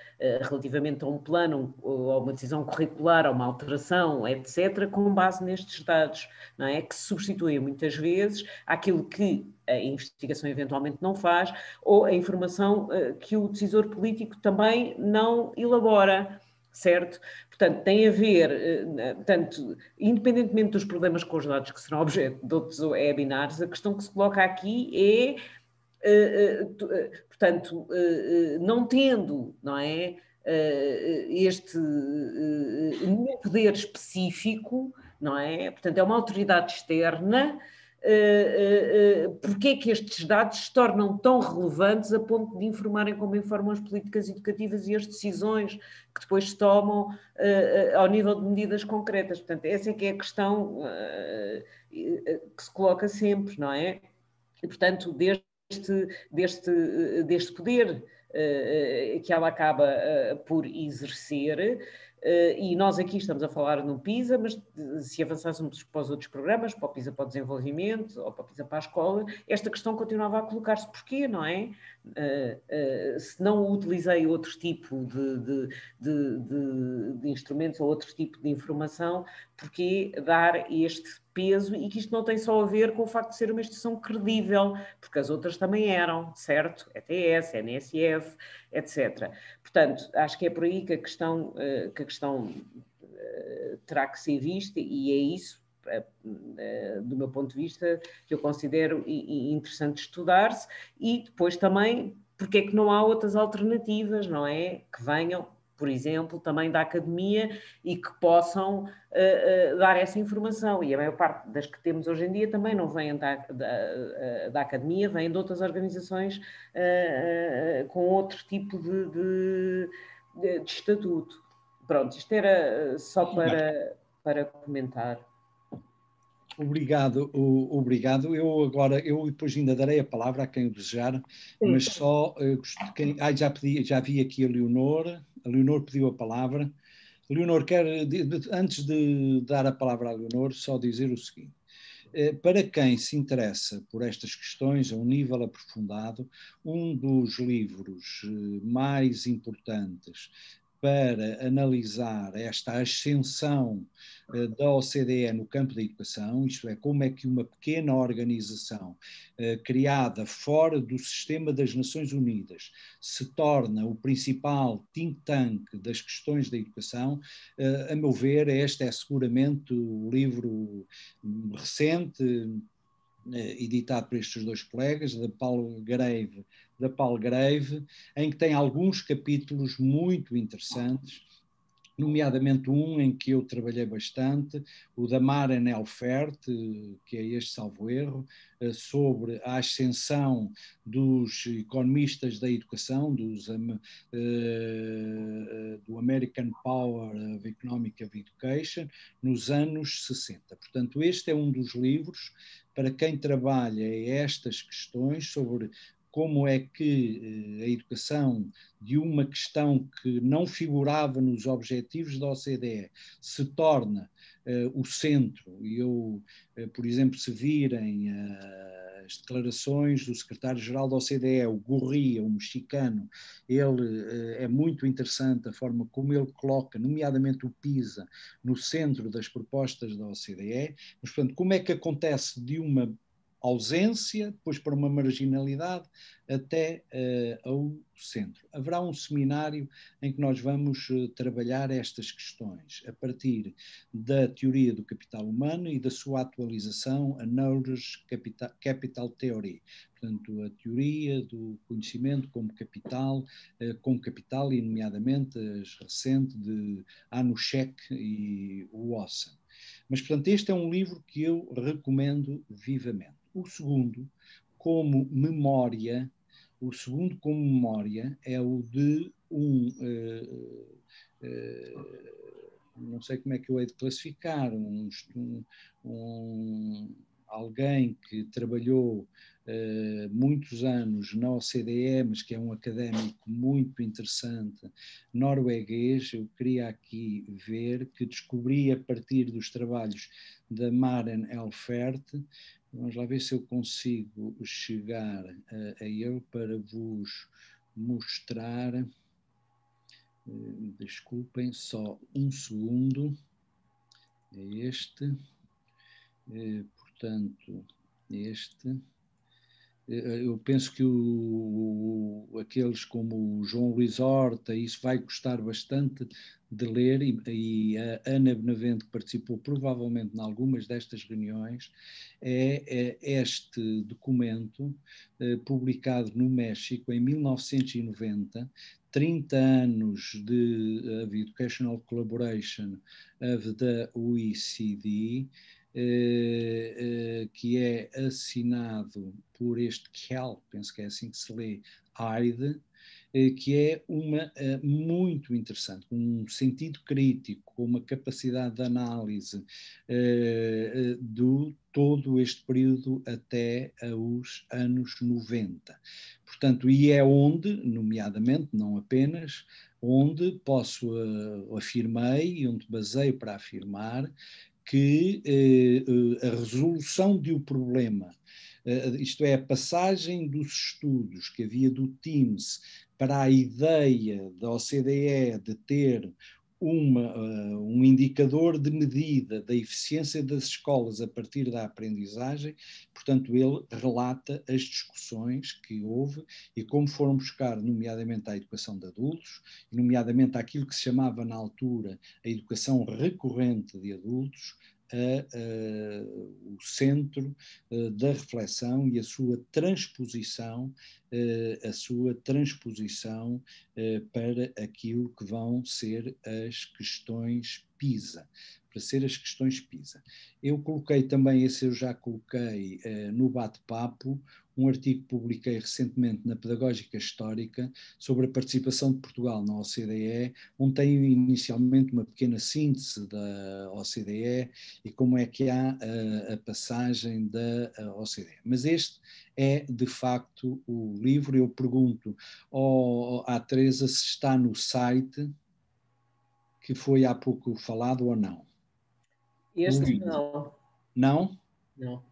relativamente a um plano, ou a uma decisão curricular, a uma alteração, etc., com base nestes dados, não é? Que se substituem muitas vezes àquilo que a investigação eventualmente não faz, ou a informação que o decisor político também não elabora, certo? Portanto, tem a ver, portanto, independentemente dos problemas com os dados que serão objeto de outros webinars, a questão que se coloca aqui é, portanto, não tendo, não é, este nenhum poder específico, não é? Portanto, é uma autoridade externa. Porque é que estes dados se tornam tão relevantes a ponto de informarem como informam as políticas educativas e as decisões que depois se tomam ao nível de medidas concretas? Portanto, essa é que é a questão que se coloca sempre, não é? E, portanto, deste poder que ela acaba por exercer. E nós aqui estamos a falar no PISA, mas se avançássemos para os outros programas, para o PISA para o desenvolvimento ou para o PISA para a escola, esta questão continuava a colocar-se. Porquê, não é? Se não utilizei outro tipo de instrumentos ou outro tipo de informação, porquê dar este peso? E que isto não tem só a ver com o facto de ser uma instituição credível, porque as outras também eram, certo? ETS, NSF, etc. Portanto, acho que é por aí que a questão terá que ser vista, e é isso, do meu ponto de vista, que eu considero interessante estudar-se, e depois também porque é que não há outras alternativas, não é? Que venham, por exemplo, também da academia e que possam dar essa informação. E a maior parte das que temos hoje em dia também não vêm da academia, vêm de outras organizações com outro tipo de estatuto. Pronto, isto era só para comentar. Obrigado, obrigado. Eu depois ainda darei a palavra a quem o desejar, mas só já vi aqui a Leonor pediu a palavra. Leonor, antes de dar a palavra à Leonor, só dizer o seguinte: para quem se interessa por estas questões a um nível aprofundado, um dos livros mais importantes para analisar esta ascensão da OCDE no campo da educação, isto é, como é que uma pequena organização criada fora do sistema das Nações Unidas se torna o principal think tank das questões da educação, a meu ver, este é seguramente o livro recente, editado por estes dois colegas, da Palgrave, em que tem alguns capítulos muito interessantes, nomeadamente um em que eu trabalhei bastante, o da Maren Elfert, que é este salvo erro, sobre a ascensão dos economistas da educação, do American Power of Economic of Education, nos anos 60. Portanto, este é um dos livros para quem trabalha estas questões sobre como é que a educação de uma questão que não figurava nos objetivos da OCDE se torna o centro. E por exemplo, se virem as declarações do secretário-geral da OCDE, o Gurria, um mexicano, ele é muito interessante a forma como ele coloca, nomeadamente o PISA, no centro das propostas da OCDE. Mas, portanto, como é que acontece de uma ausência, depois para uma marginalidade, até ao centro. Haverá um seminário em que nós vamos trabalhar estas questões a partir da teoria do capital humano e da sua atualização, a Knowledge Capital Theory. Portanto, a teoria do conhecimento como capital e nomeadamente as recentes de Anushek e Wasson. Mas, portanto, este é um livro que eu recomendo vivamente. O segundo, como memória, é o de não sei como é que eu hei de classificar, alguém que trabalhou muitos anos na OCDE, mas que é um académico muito interessante, norueguês. Eu queria aqui ver, que descobri a partir dos trabalhos da Maren Elfert. Vamos lá ver se eu consigo chegar a ele para vos mostrar. Desculpem, só um segundo. É este. Portanto, este. Eu penso que aqueles como o João Luís Horta, isso vai gostar bastante de ler, e a Ana Benavente, que participou provavelmente em algumas destas reuniões, é este documento publicado no México em 1990, 30 anos de Educational Collaboration of the OECD, que é assinado por este Kel, penso que é assim que se lê, Aide, que é muito interessante, com um sentido crítico, com uma capacidade de análise do todo este período até aos anos 90. Portanto, e é onde, nomeadamente, não apenas, onde afirmei e onde baseio para afirmar que a resolução de um problema, isto é, a passagem dos estudos que havia do TIMSS para a ideia da OCDE de ter um indicador de medida da eficiência das escolas a partir da aprendizagem. Portanto, ele relata as discussões que houve e como foram buscar, nomeadamente, a educação de adultos, nomeadamente aquilo que se chamava na altura a educação recorrente de adultos, o centro da reflexão e a sua transposição para aquilo que vão ser as questões PISA. Para ser as questões PISA. Eu coloquei também, esse eu já coloquei no bate-papo, um artigo que publiquei recentemente na Pedagógica Histórica sobre a participação de Portugal na OCDE, onde tem inicialmente uma pequena síntese da OCDE e como é que há a passagem da OCDE. Mas este é, de facto, o livro. Eu pergunto à Teresa se está no site, que foi há pouco falado, ou não. Este não. Não? Não.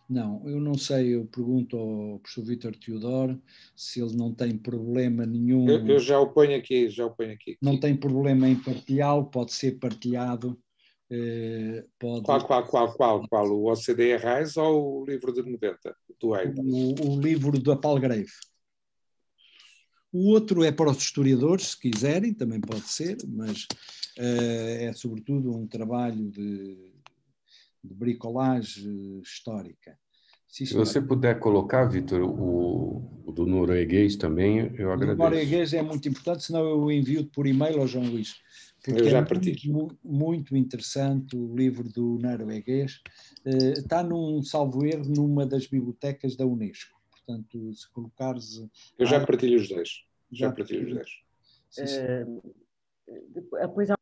Não, eu não sei, eu pergunto ao professor Vítor Teodoro se ele não tem problema nenhum. Eu já o ponho aqui, Não tem problema em partilhá-lo, pode ser partilhado. Qual? O OCDE Rise ou o livro de 90? O livro da Palgrave. O outro é para os historiadores, se quiserem, também pode ser, mas é sobretudo um trabalho de bricolagem histórica. Sim, se você puder colocar, Vítor, o do norueguês também, eu agradeço. O norueguês é muito importante, senão eu envio por e-mail ao João Luís. Porque eu já muito interessante o livro do norueguês. Está salvo erro, numa das bibliotecas da Unesco. Portanto, se colocares... Eu já partilho os dois. Já partilho os dois. Depois há...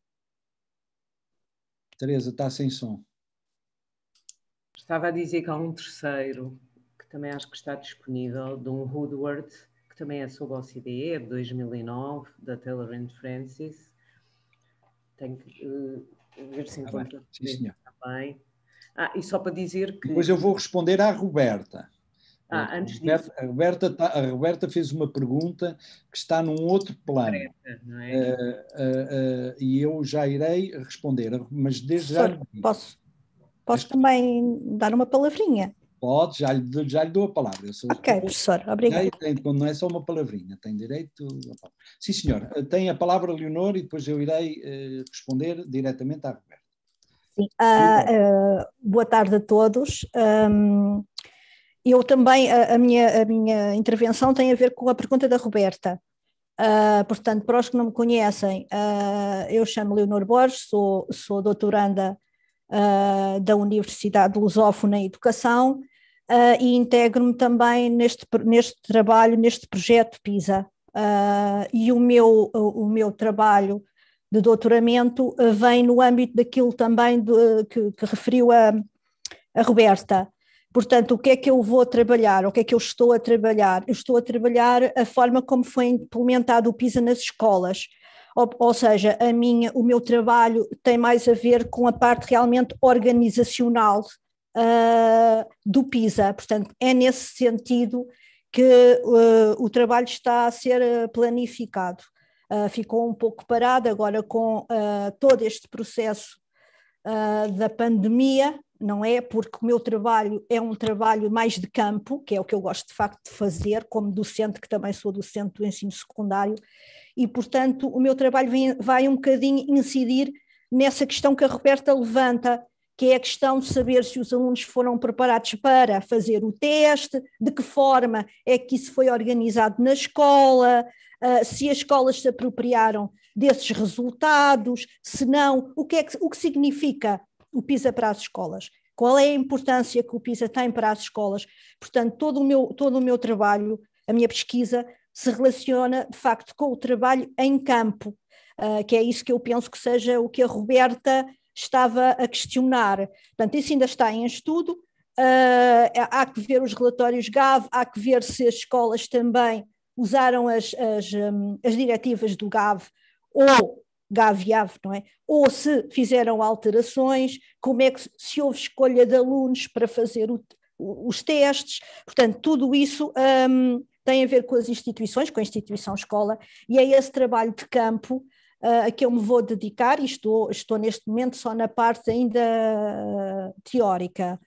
Teresa, está sem som. Estava a dizer que há um terceiro, que também acho que está disponível, de um Woodward, que também é sobre a OCDE, de 2009, da Taylor and Francis. Tenho que ver se encontro também. E só para dizer que... Depois eu vou responder à Roberta. Antes disso... A Roberta fez uma pergunta que está num outro plano. Não é? E eu já irei responder, mas desde já... Posso também dar uma palavrinha? Pode, já lhe dou a palavra. Ok, professor, obrigado. Quando não é só uma palavrinha, tem direito a palavra. Sim, senhora. Tem a palavra, Leonor, e depois eu irei responder diretamente à Roberta. Sim. Boa tarde a todos. Eu também, a minha intervenção tem a ver com a pergunta da Roberta. Portanto, para os que não me conhecem, eu chamo Leonor Borges, sou doutoranda da Universidade Lusófona em Educação e integro-me também neste trabalho, neste projeto PISA. E o meu trabalho de doutoramento vem no âmbito daquilo também que referiu a Roberta. Portanto, o que é que eu vou trabalhar? O que é que eu estou a trabalhar? Eu estou a trabalhar a forma como foi implementado o PISA nas escolas. Ou seja, o meu trabalho tem mais a ver com a parte realmente organizacional do PISA. Portanto, é nesse sentido que o trabalho está a ser planificado. Ficou um pouco parado agora com todo este processo da pandemia, não é? Porque o meu trabalho é um trabalho mais de campo, que é o que eu gosto de facto de fazer, como docente, que também sou docente do ensino secundário, e portanto o meu trabalho vai um bocadinho incidir nessa questão que a Roberta levanta, que é a questão de saber se os alunos foram preparados para fazer o teste, de que forma é que isso foi organizado na escola, se as escolas se apropriaram desses resultados, se não, o que significa o PISA para as escolas? Qual é a importância que o PISA tem para as escolas? Portanto, todo o meu trabalho, a minha pesquisa, se relaciona, de facto, com o trabalho em campo, que é isso que eu penso que seja o que a Roberta estava a questionar. Portanto, isso ainda está em estudo, há que ver os relatórios GAV, há que ver se as escolas também usaram as diretivas do GAV ou GAV-IAV, não é? Ou se fizeram alterações, como é que se houve escolha de alunos para fazer os testes. Portanto, tudo isso tem a ver com as instituições, com a instituição escola, e é esse trabalho de campo a que eu me vou dedicar, e estou neste momento só na parte ainda teórica.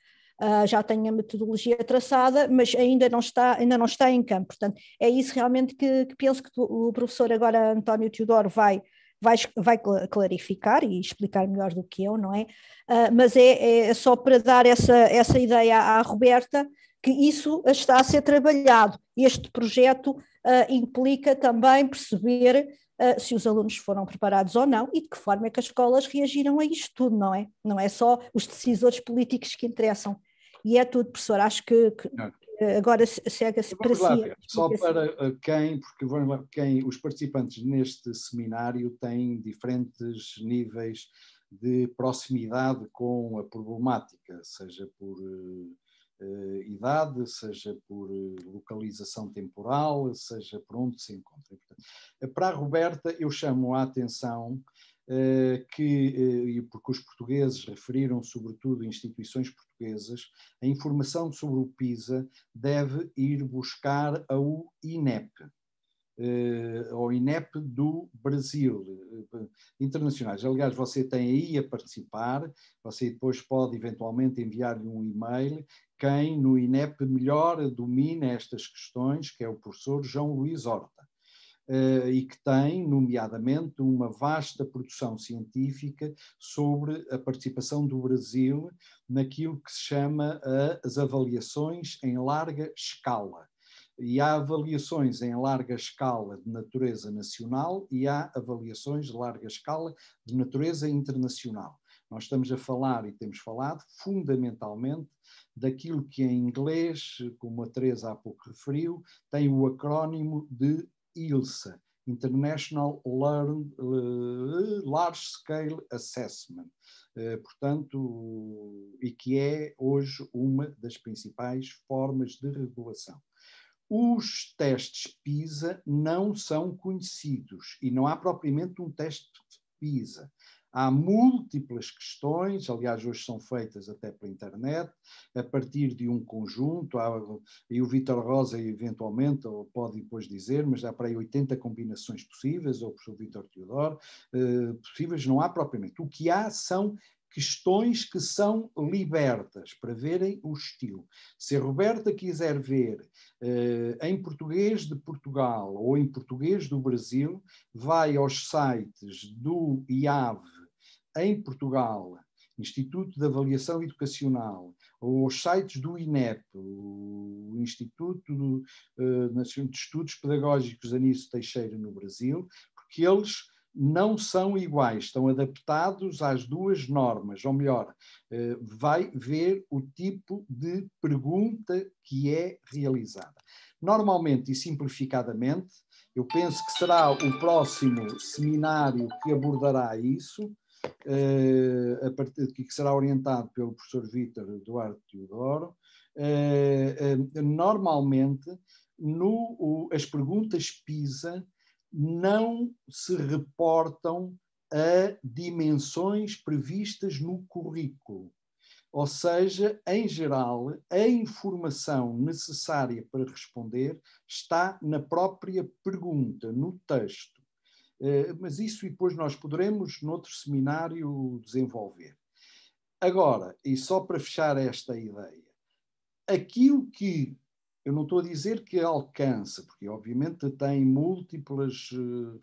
Já tenho a metodologia traçada, mas ainda não está em campo. Portanto, é isso realmente que penso que o professor agora, António Teodoro, vai clarificar e explicar melhor do que eu, não é? Mas é só para dar essa ideia à Roberta, que isso está a ser trabalhado. Este projeto implica também perceber se os alunos foram preparados ou não e de que forma é que as escolas reagiram a isto tudo, não é? Não é só os decisores políticos que interessam. E é tudo, professor, acho que agora chega-se para si. Só para os participantes neste seminário têm diferentes níveis de proximidade com a problemática, seja por idade, seja por localização temporal, seja por onde se encontra. Para a Roberta, eu chamo a atenção porque os portugueses referiram, sobretudo instituições portuguesas, a informação sobre o PISA deve ir buscar ao INEP, ao INEP do Brasil, internacionais. Aliás, você tem aí a participar, você depois pode eventualmente enviar-lhe um e-mail. Quem no INEP melhor domina estas questões, que é o professor João Luís Horta, e que tem, nomeadamente, uma vasta produção científica sobre a participação do Brasil naquilo que se chama as avaliações em larga escala. E há avaliações em larga escala de natureza nacional e há avaliações de larga escala de natureza internacional. Nós estamos a falar e temos falado fundamentalmente daquilo que em inglês, como a Teresa há pouco referiu, tem o acrónimo de ILSA, International Large Scale Assessment, portanto, e que é hoje uma das principais formas de regulação. Os testes PISA não são conhecidos e não há propriamente um teste PISA. Há múltiplas questões, aliás, hoje são feitas até pela internet, a partir de um conjunto, e o Vítor Rosa eventualmente pode depois dizer, mas há para aí 80 combinações possíveis, ou o professor Vítor Teodoro, possíveis, não há propriamente. O que há são questões que são libertas para verem o estilo. Se a Roberta quiser ver em português de Portugal ou em português do Brasil, vai aos sites do IAV em Portugal, Instituto de Avaliação Educacional, ou aos sites do INEP, o Instituto Nacional de Estudos Pedagógicos Anísio Teixeira no Brasil, porque eles não são iguais, estão adaptados às duas normas, ou melhor, vai ver o tipo de pergunta que é realizada. Normalmente e simplificadamente, eu penso que será o próximo seminário que abordará isso, que será orientado pelo professor Vítor Duarte Teodoro, normalmente as perguntas PISA não se reportam a dimensões previstas no currículo. Ou seja, em geral, a informação necessária para responder está na própria pergunta, no texto. Mas isso depois nós poderemos, noutro seminário, desenvolver. Agora, e só para fechar esta ideia, aquilo que eu não estou a dizer que alcança, porque obviamente tem múltiplas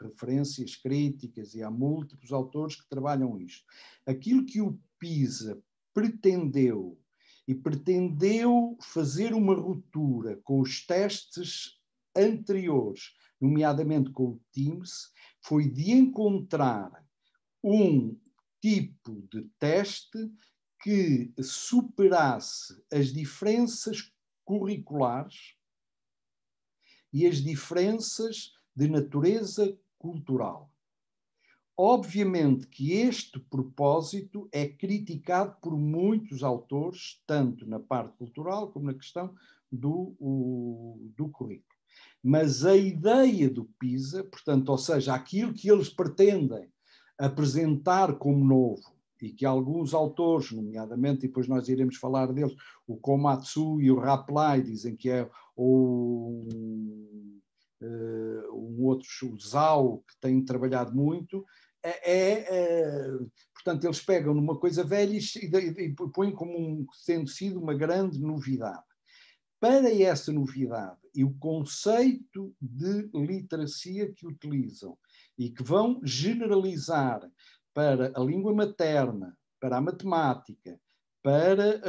referências críticas e há múltiplos autores que trabalham isto. Aquilo que o PISA pretendeu fazer uma ruptura com os testes anteriores, nomeadamente com o TIMSS, foi de encontrar um tipo de teste que superasse as diferenças curriculares e as diferenças de natureza cultural. Obviamente que este propósito é criticado por muitos autores, tanto na parte cultural como na questão do currículo. Mas a ideia do PISA, portanto, ou seja, aquilo que eles pretendem apresentar como novo, e que alguns autores, nomeadamente, e depois nós iremos falar deles, o Komatsu e o Raplai, dizem que é um outro, o Zhao, que tem trabalhado muito, portanto, eles pegam numa coisa velha e põem como tendo sido uma grande novidade. Para essa novidade e o conceito de literacia que utilizam e que vão generalizar para a língua materna, para a matemática, para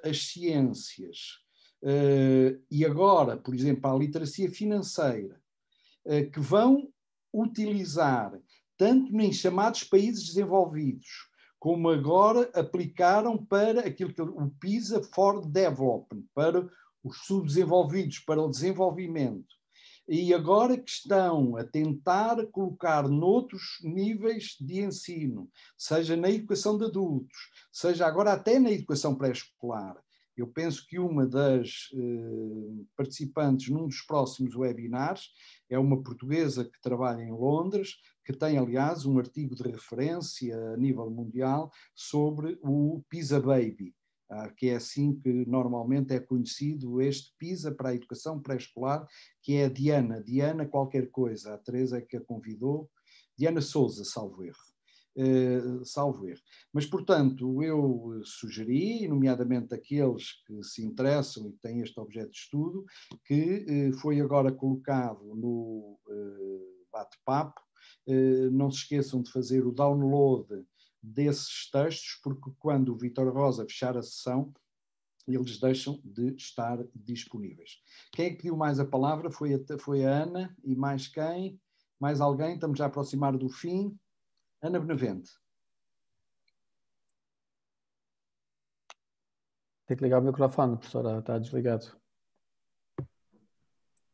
as ciências, e agora, por exemplo, para a literacia financeira, que vão utilizar tanto em chamados países desenvolvidos, como agora aplicaram para aquilo que o PISA for Development, para os subdesenvolvidos, para o desenvolvimento. E agora que estão a tentar colocar noutros níveis de ensino, seja na educação de adultos, seja agora até na educação pré-escolar. Eu penso que uma das participantes num dos próximos webinars é uma portuguesa que trabalha em Londres, que tem, aliás, um artigo de referência a nível mundial sobre o PISA Baby, que é assim que normalmente é conhecido este PISA para a educação pré-escolar, que é a Diana qualquer coisa, a Teresa é que a convidou, Diana Souza, salvo erro. Mas, portanto, eu sugeri, nomeadamente aqueles que se interessam e têm este objeto de estudo, que foi agora colocado no bate-papo. Não se esqueçam de fazer o download desses textos, porque quando o Vítor Rosa fechar a sessão, eles deixam de estar disponíveis. Quem é que pediu mais a palavra? Foi a Ana, e mais quem? Mais alguém? Estamos já a aproximar do fim. Ana Benavente. Tem que ligar o microfone, professora, está desligado.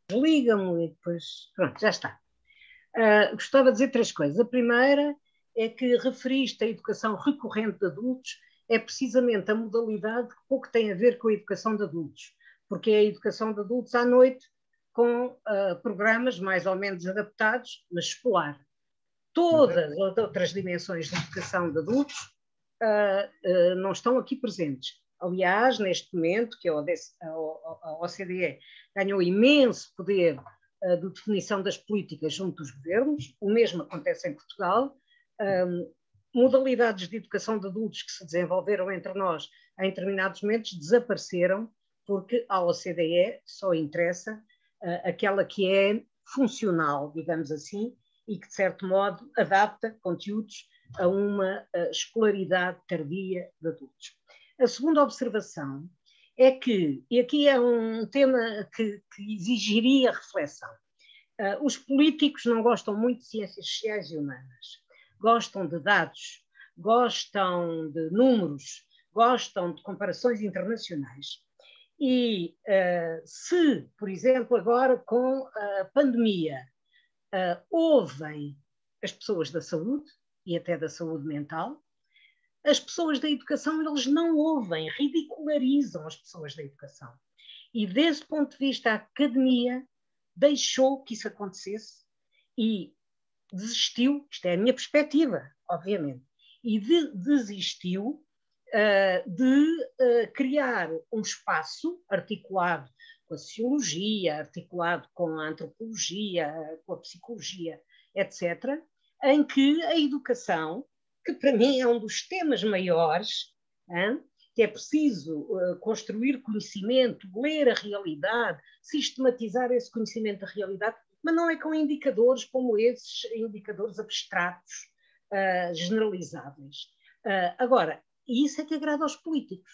Desligam e depois... Pronto, já está. Gostava de dizer 3 coisas. A primeira é que referiste a educação recorrente de adultos, é precisamente a modalidade que pouco tem a ver com a educação de adultos, porque é a educação de adultos à noite com programas mais ou menos adaptados, mas escolar. Todas as outras dimensões de educação de adultos não estão aqui presentes. Aliás, neste momento, que a OCDE ganhou imenso poder de definição das políticas junto dos governos, o mesmo acontece em Portugal. Modalidades de educação de adultos que se desenvolveram entre nós em determinados momentos desapareceram, porque a OCDE só interessa aquela que é funcional, digamos assim, e que, de certo modo, adapta conteúdos a uma escolaridade tardia de adultos. A segunda observação é que, e aqui é um tema que exigiria reflexão, os políticos não gostam muito de ciências sociais e humanas, gostam de dados, gostam de números, gostam de comparações internacionais. E se, por exemplo, agora com a pandemia, ouvem as pessoas da saúde e até da saúde mental, as pessoas da educação, eles não ouvem, ridicularizam as pessoas da educação. E desse ponto de vista, a academia deixou que isso acontecesse e desistiu, isto é a minha perspectiva, obviamente, e desistiu de criar um espaço articulado com a sociologia, articulado com a antropologia, com a psicologia, etc., em que a educação, que para mim é um dos temas maiores, que é preciso construir conhecimento, ler a realidade, sistematizar esse conhecimento da realidade, mas não é com indicadores como esses indicadores abstratos, generalizáveis. Agora, isso é que agrada aos políticos.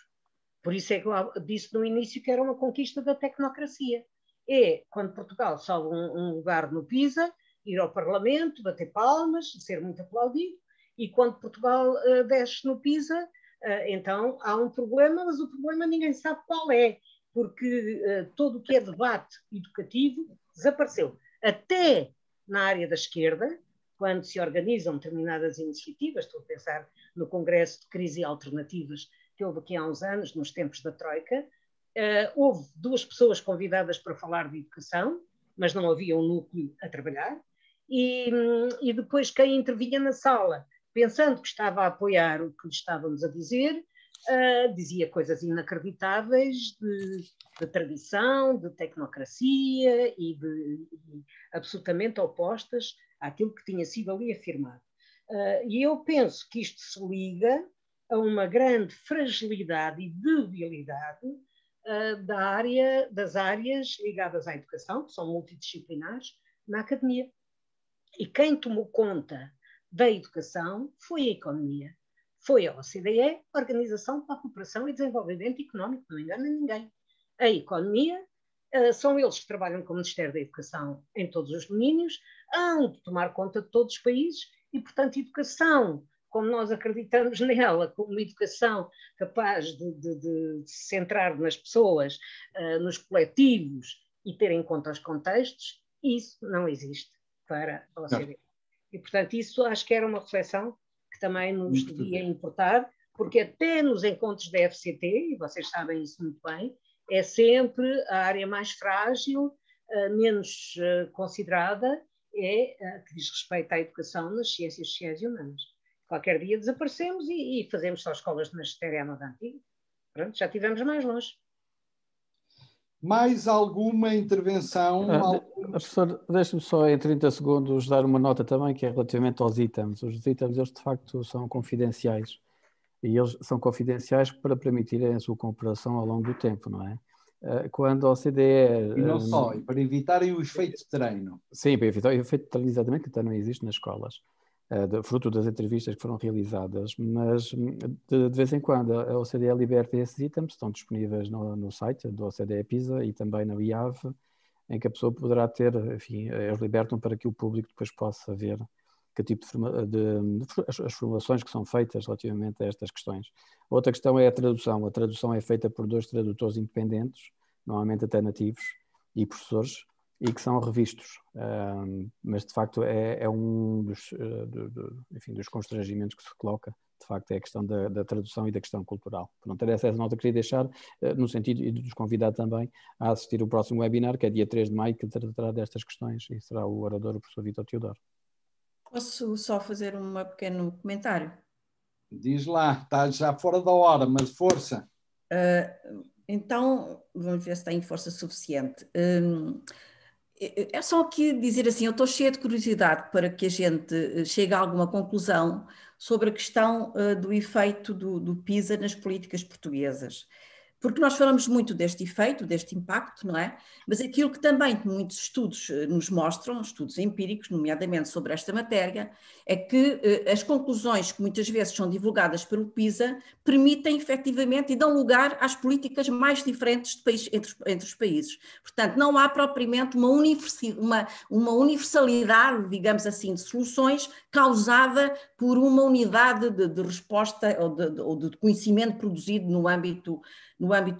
Por isso é que eu disse no início que era uma conquista da tecnocracia. É, quando Portugal sobe um lugar no PISA, ir ao Parlamento, bater palmas, ser muito aplaudido, e quando Portugal desce no PISA, então há um problema, mas o problema ninguém sabe qual é, porque todo o que é debate educativo desapareceu. Até na área da esquerda, quando se organizam determinadas iniciativas, estou a pensar no Congresso de Crise e Alternativas, que houve aqui há uns anos, nos tempos da Troika, houve 2 pessoas convidadas para falar de educação, mas não havia um núcleo a trabalhar, e depois quem intervinha na sala, pensando que estava a apoiar o que lhe estávamos a dizer, dizia coisas inacreditáveis de tradição, de tecnocracia e absolutamente opostas àquilo que tinha sido ali afirmado. E eu penso que isto se liga a uma grande fragilidade e debilidade das áreas ligadas à educação, que são multidisciplinares, na academia. E quem tomou conta da educação foi a economia, foi a OCDE, Organização para a Cooperação e Desenvolvimento Económico, não engana ninguém. A economia, são eles que trabalham com o Ministério da Educação em todos os domínios, hão de tomar conta de todos os países e, portanto, educação, como nós acreditamos nela, como uma educação capaz de se centrar nas pessoas, nos coletivos e ter em conta os contextos, isso não existe para a OCDE. E, portanto, isso acho que era uma reflexão que também nos devia importar, porque até nos encontros da FCT, e vocês sabem isso muito bem, é sempre a área mais frágil, menos considerada, que diz respeito à educação nas ciências sociais e humanas. Qualquer dia desaparecemos e fazemos só escolas de magistério à moda antiga. Pronto, já estivemos mais longe. Mais alguma intervenção? Professor, deixe-me só em 30 segundos dar uma nota também, que é relativamente aos itens. Os itens, eles de facto são confidenciais. E eles são confidenciais para permitirem a sua cooperação ao longo do tempo, não é? Quando a OCDE... E não só, e para evitarem o efeito de treino. Sim, para evitar o efeito de treino, exatamente, que até não existe nas escolas, fruto das entrevistas que foram realizadas, mas de vez em quando a OCDE liberta esses itens, estão disponíveis no site do OCDE PISA e também na IAV, em que a pessoa poderá ter, enfim, eles libertam para que o público depois possa ver que tipo as formulações que são feitas relativamente a estas questões. Outra questão é a tradução. A tradução é feita por 2 tradutores independentes, normalmente até nativos, e professores, e que são revistos. Mas, de facto, é um dos constrangimentos que se coloca, de facto, é a questão da tradução e da questão cultural. Pronto, era essa nota que queria deixar, no sentido de nos convidar também a assistir ao próximo webinar, que é dia 3 de maio, que tratará destas questões, e será o orador, o professor Vítor Teodoro. Posso só fazer um pequeno comentário? Diz lá, está já fora da hora, mas força. Então, vamos ver se tem força suficiente. É só aqui dizer assim, eu estou cheia de curiosidade para que a gente chegue a alguma conclusão sobre a questão do efeito do PISA nas políticas portuguesas. Porque nós falamos muito deste efeito, deste impacto, não é? Mas aquilo que também muitos estudos nos mostram, estudos empíricos, nomeadamente sobre esta matéria, é que as conclusões que muitas vezes são divulgadas pelo PISA permitem efetivamente e dão lugar às políticas mais diferentes entre os países. Portanto, não há propriamente uma universalidade, digamos assim, de soluções causada por uma unidade de resposta ou de conhecimento produzido no âmbito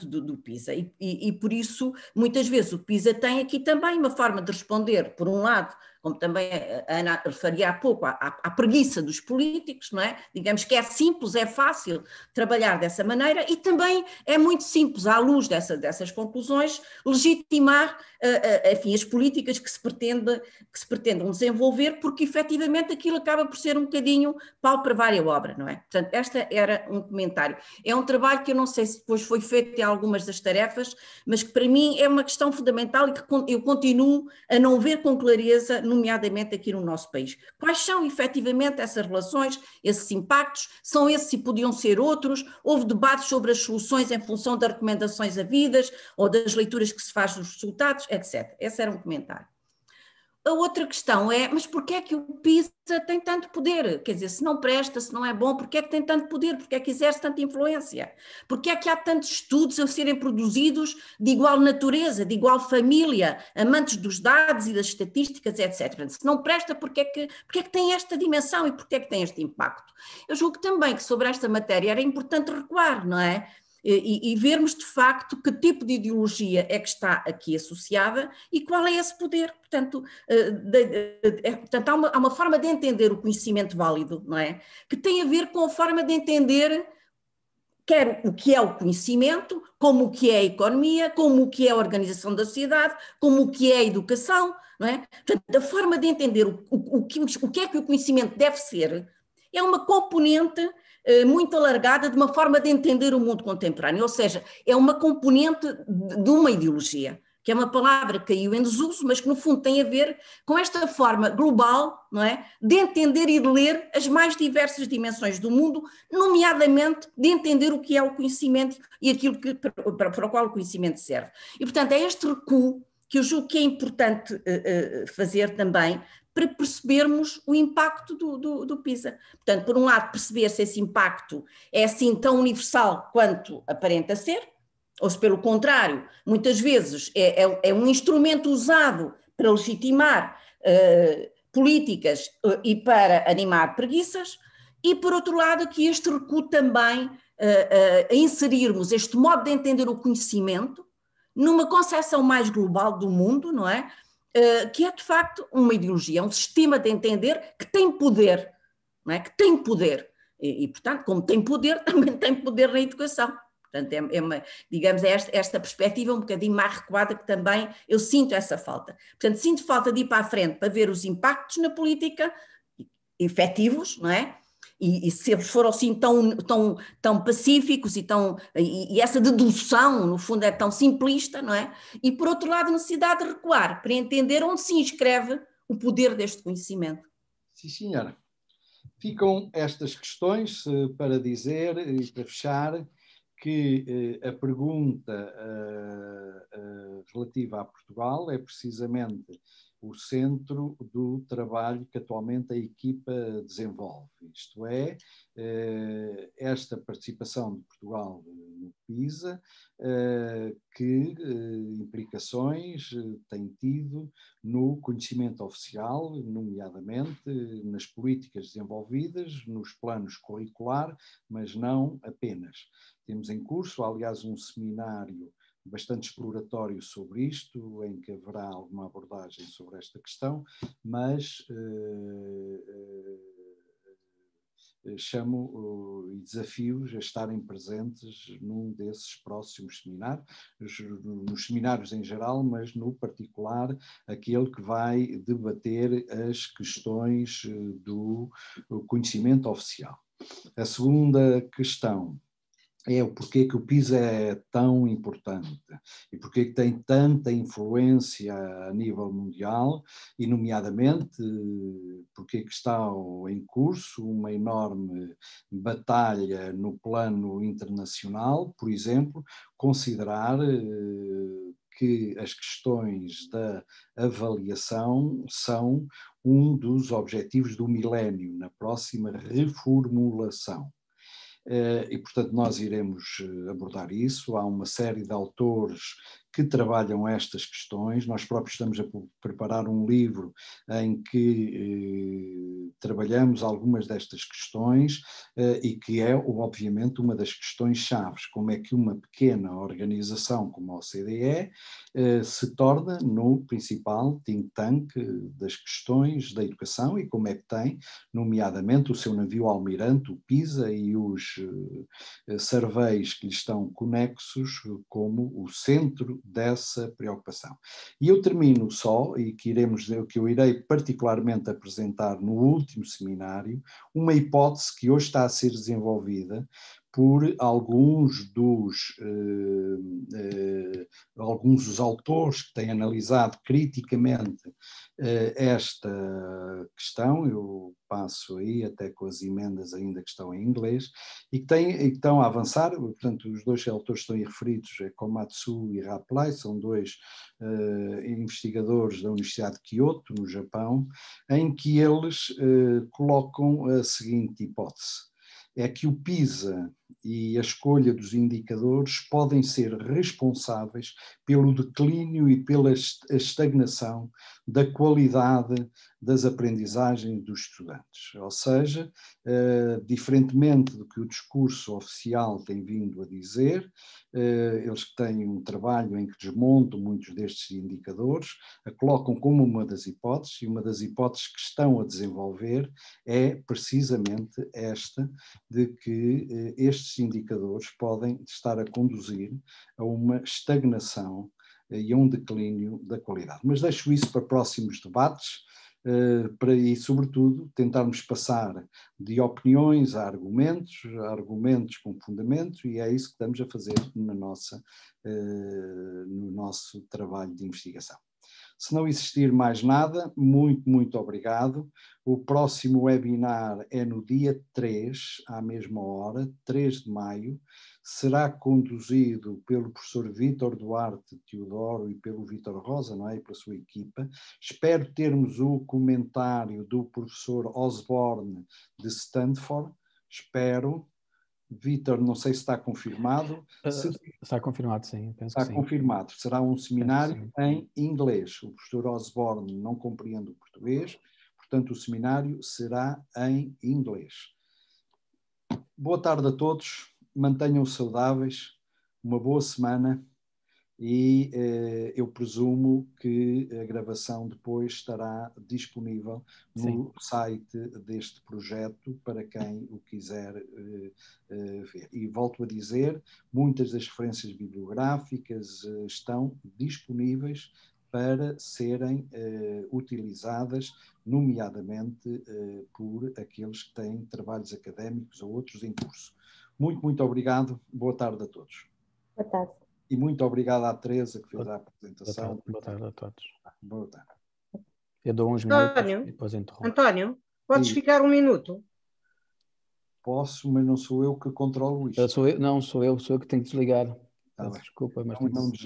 do PISA e por isso muitas vezes o PISA tem aqui também uma forma de responder, por um lado, como também a Ana referia há pouco, à preguiça dos políticos, não é? Digamos que é simples, é fácil trabalhar dessa maneira e também é muito simples, à luz dessas conclusões, legitimar, enfim, as políticas que se pretendam desenvolver, porque efetivamente aquilo acaba por ser um bocadinho pau para várias obras, não é? Portanto, esta era um comentário. É um trabalho que eu não sei se depois foi feito em algumas das tarefas, mas que para mim é uma questão fundamental e que eu continuo a não ver com clareza, nomeadamente aqui no nosso país. Quais são efetivamente essas relações, esses impactos? São esses e podiam ser outros? Houve debates sobre as soluções em função das recomendações havidas ou das leituras que se faz dos resultados, etc. Esse era um comentário. A outra questão é, mas porquê é que o PISA tem tanto poder? Quer dizer, se não presta, se não é bom, porquê é que tem tanto poder? Porquê é que exerce tanta influência? Porquê é que há tantos estudos a serem produzidos de igual natureza, de igual família, amantes dos dados e das estatísticas, etc. Portanto, se não presta, porquê é que tem esta dimensão e porquê é que tem este impacto? Eu julgo também que sobre esta matéria era importante recuar, não é? E vermos de facto que tipo de ideologia é que está aqui associada e qual é esse poder. Portanto, há uma forma de entender o conhecimento válido, não é? Que tem a ver com a forma de entender quer o que é o conhecimento, como o que é a economia, como o que é a organização da sociedade, como o que é a educação, não é? Portanto, a forma de entender o que é que o conhecimento deve ser é uma componente muito alargada de uma forma de entender o mundo contemporâneo, ou seja, é uma componente de uma ideologia, que é uma palavra que caiu em desuso, mas que no fundo tem a ver com esta forma global, não é, de entender e de ler as mais diversas dimensões do mundo, nomeadamente de entender o que é o conhecimento e aquilo para o qual o conhecimento serve. E, portanto, é este recuo que eu julgo que é importante fazer também, para percebermos o impacto do PISA. Portanto, por um lado, perceber se esse impacto é assim tão universal quanto aparenta ser, ou se pelo contrário, muitas vezes é um instrumento usado para legitimar políticas e para animar preguiças, e por outro lado, que este recuo também a inserirmos este modo de entender o conhecimento numa concepção mais global do mundo, não é? Que é de facto uma ideologia, um sistema de entender que tem poder, não é? Que tem poder, e portanto, como tem poder, também tem poder na educação. Portanto, digamos, esta perspectiva um bocadinho mais recuada que também eu sinto essa falta. Portanto, sinto falta de ir para a frente para ver os impactos na política efetivos, não é? E se eles foram assim tão pacíficos e essa dedução, no fundo, é tão simplista, não é? E, por outro lado, a necessidade de recuar para entender onde se inscreve o poder deste conhecimento. Sim, senhora. Ficam estas questões para dizer e para fechar que a pergunta relativa a Portugal é precisamente o centro do trabalho que atualmente a equipa desenvolve. Isto é, esta participação de Portugal no PISA, que implicações tem tido no conhecimento oficial, nomeadamente nas políticas desenvolvidas, nos planos curricular, mas não apenas. Temos em curso, aliás, um seminário bastante exploratório sobre isto, em que haverá alguma abordagem sobre esta questão, mas chamo e desafio-os a estarem presentes num desses próximos seminários, nos seminários em geral, mas no particular aquele que vai debater as questões do conhecimento oficial. A segunda questão é o porquê que o PISA é tão importante e porquê que tem tanta influência a nível mundial e, nomeadamente, porquê que está em curso uma enorme batalha no plano internacional, por exemplo, considerar que as questões da avaliação são um dos objetivos do milénio, na próxima reformulação. E, portanto, nós iremos abordar isso. Há uma série de autores que trabalham estas questões. Nós próprios estamos a preparar um livro em que trabalhamos algumas destas questões e que é, obviamente, uma das questões chaves. Como é que uma pequena organização como a OCDE se torna no principal think tank das questões da educação e como é que tem, nomeadamente, o seu navio almirante, o PISA, e os surveys que lhe estão conexos como o centro dessa preocupação. E eu termino só, e que eu irei particularmente apresentar no último seminário, uma hipótese que hoje está a ser desenvolvida por alguns dos autores que têm analisado criticamente esta questão. Eu passo aí até com as emendas ainda que estão em inglês, e que estão a avançar. Portanto, os dois autores estão aí referidos, Komatsu e Raplai, são dois investigadores da Universidade de Kyoto, no Japão, em que eles colocam a seguinte hipótese: é que o PISA e a escolha dos indicadores podem ser responsáveis pelo declínio e pela estagnação da qualidade das aprendizagens dos estudantes. Ou seja, diferentemente do que o discurso oficial tem vindo a dizer, eles têm um trabalho em que desmontam muitos destes indicadores, a colocam como uma das hipóteses, e uma das hipóteses que estão a desenvolver é precisamente esta, de que estes indicadores podem estar a conduzir a uma estagnação e a um declínio da qualidade. Mas deixo isso para próximos debates, e, sobretudo, tentarmos passar de opiniões a argumentos com fundamentos, e é isso que estamos a fazer no nosso trabalho de investigação. Se não existir mais nada, muito obrigado. O próximo webinar é no dia 3, à mesma hora, 3 de maio. Será conduzido pelo professor Vítor Duarte Teodoro e pelo Vítor Rosa, não é? E pela sua equipa. Espero termos o comentário do professor Osborne de Stanford. Espero. Vítor, não sei se está confirmado. Está confirmado, sim. Penso está que sim. confirmado. Será um seminário em inglês. O professor Osborne não compreende o português, portanto o seminário será em inglês. Boa tarde a todos, mantenham-se saudáveis, uma boa semana, e eu presumo que a gravação depois estará disponível no site deste projeto para quem o quiser ver. E volto a dizer, muitas das referências bibliográficas estão disponíveis para serem utilizadas, nomeadamente por aqueles que têm trabalhos académicos ou outros em curso. Muito obrigado, boa tarde a todos. Boa tarde. E muito obrigado à Teresa que fez a apresentação. Boa tarde a todos. Boa tarde. Eu dou uns minutos António, e depois interrompo. António, podes ficar um minuto? Posso, mas não sou eu que controlo isto. Sou eu que tenho que desligar. Tá Desculpa, mas não, tenho que...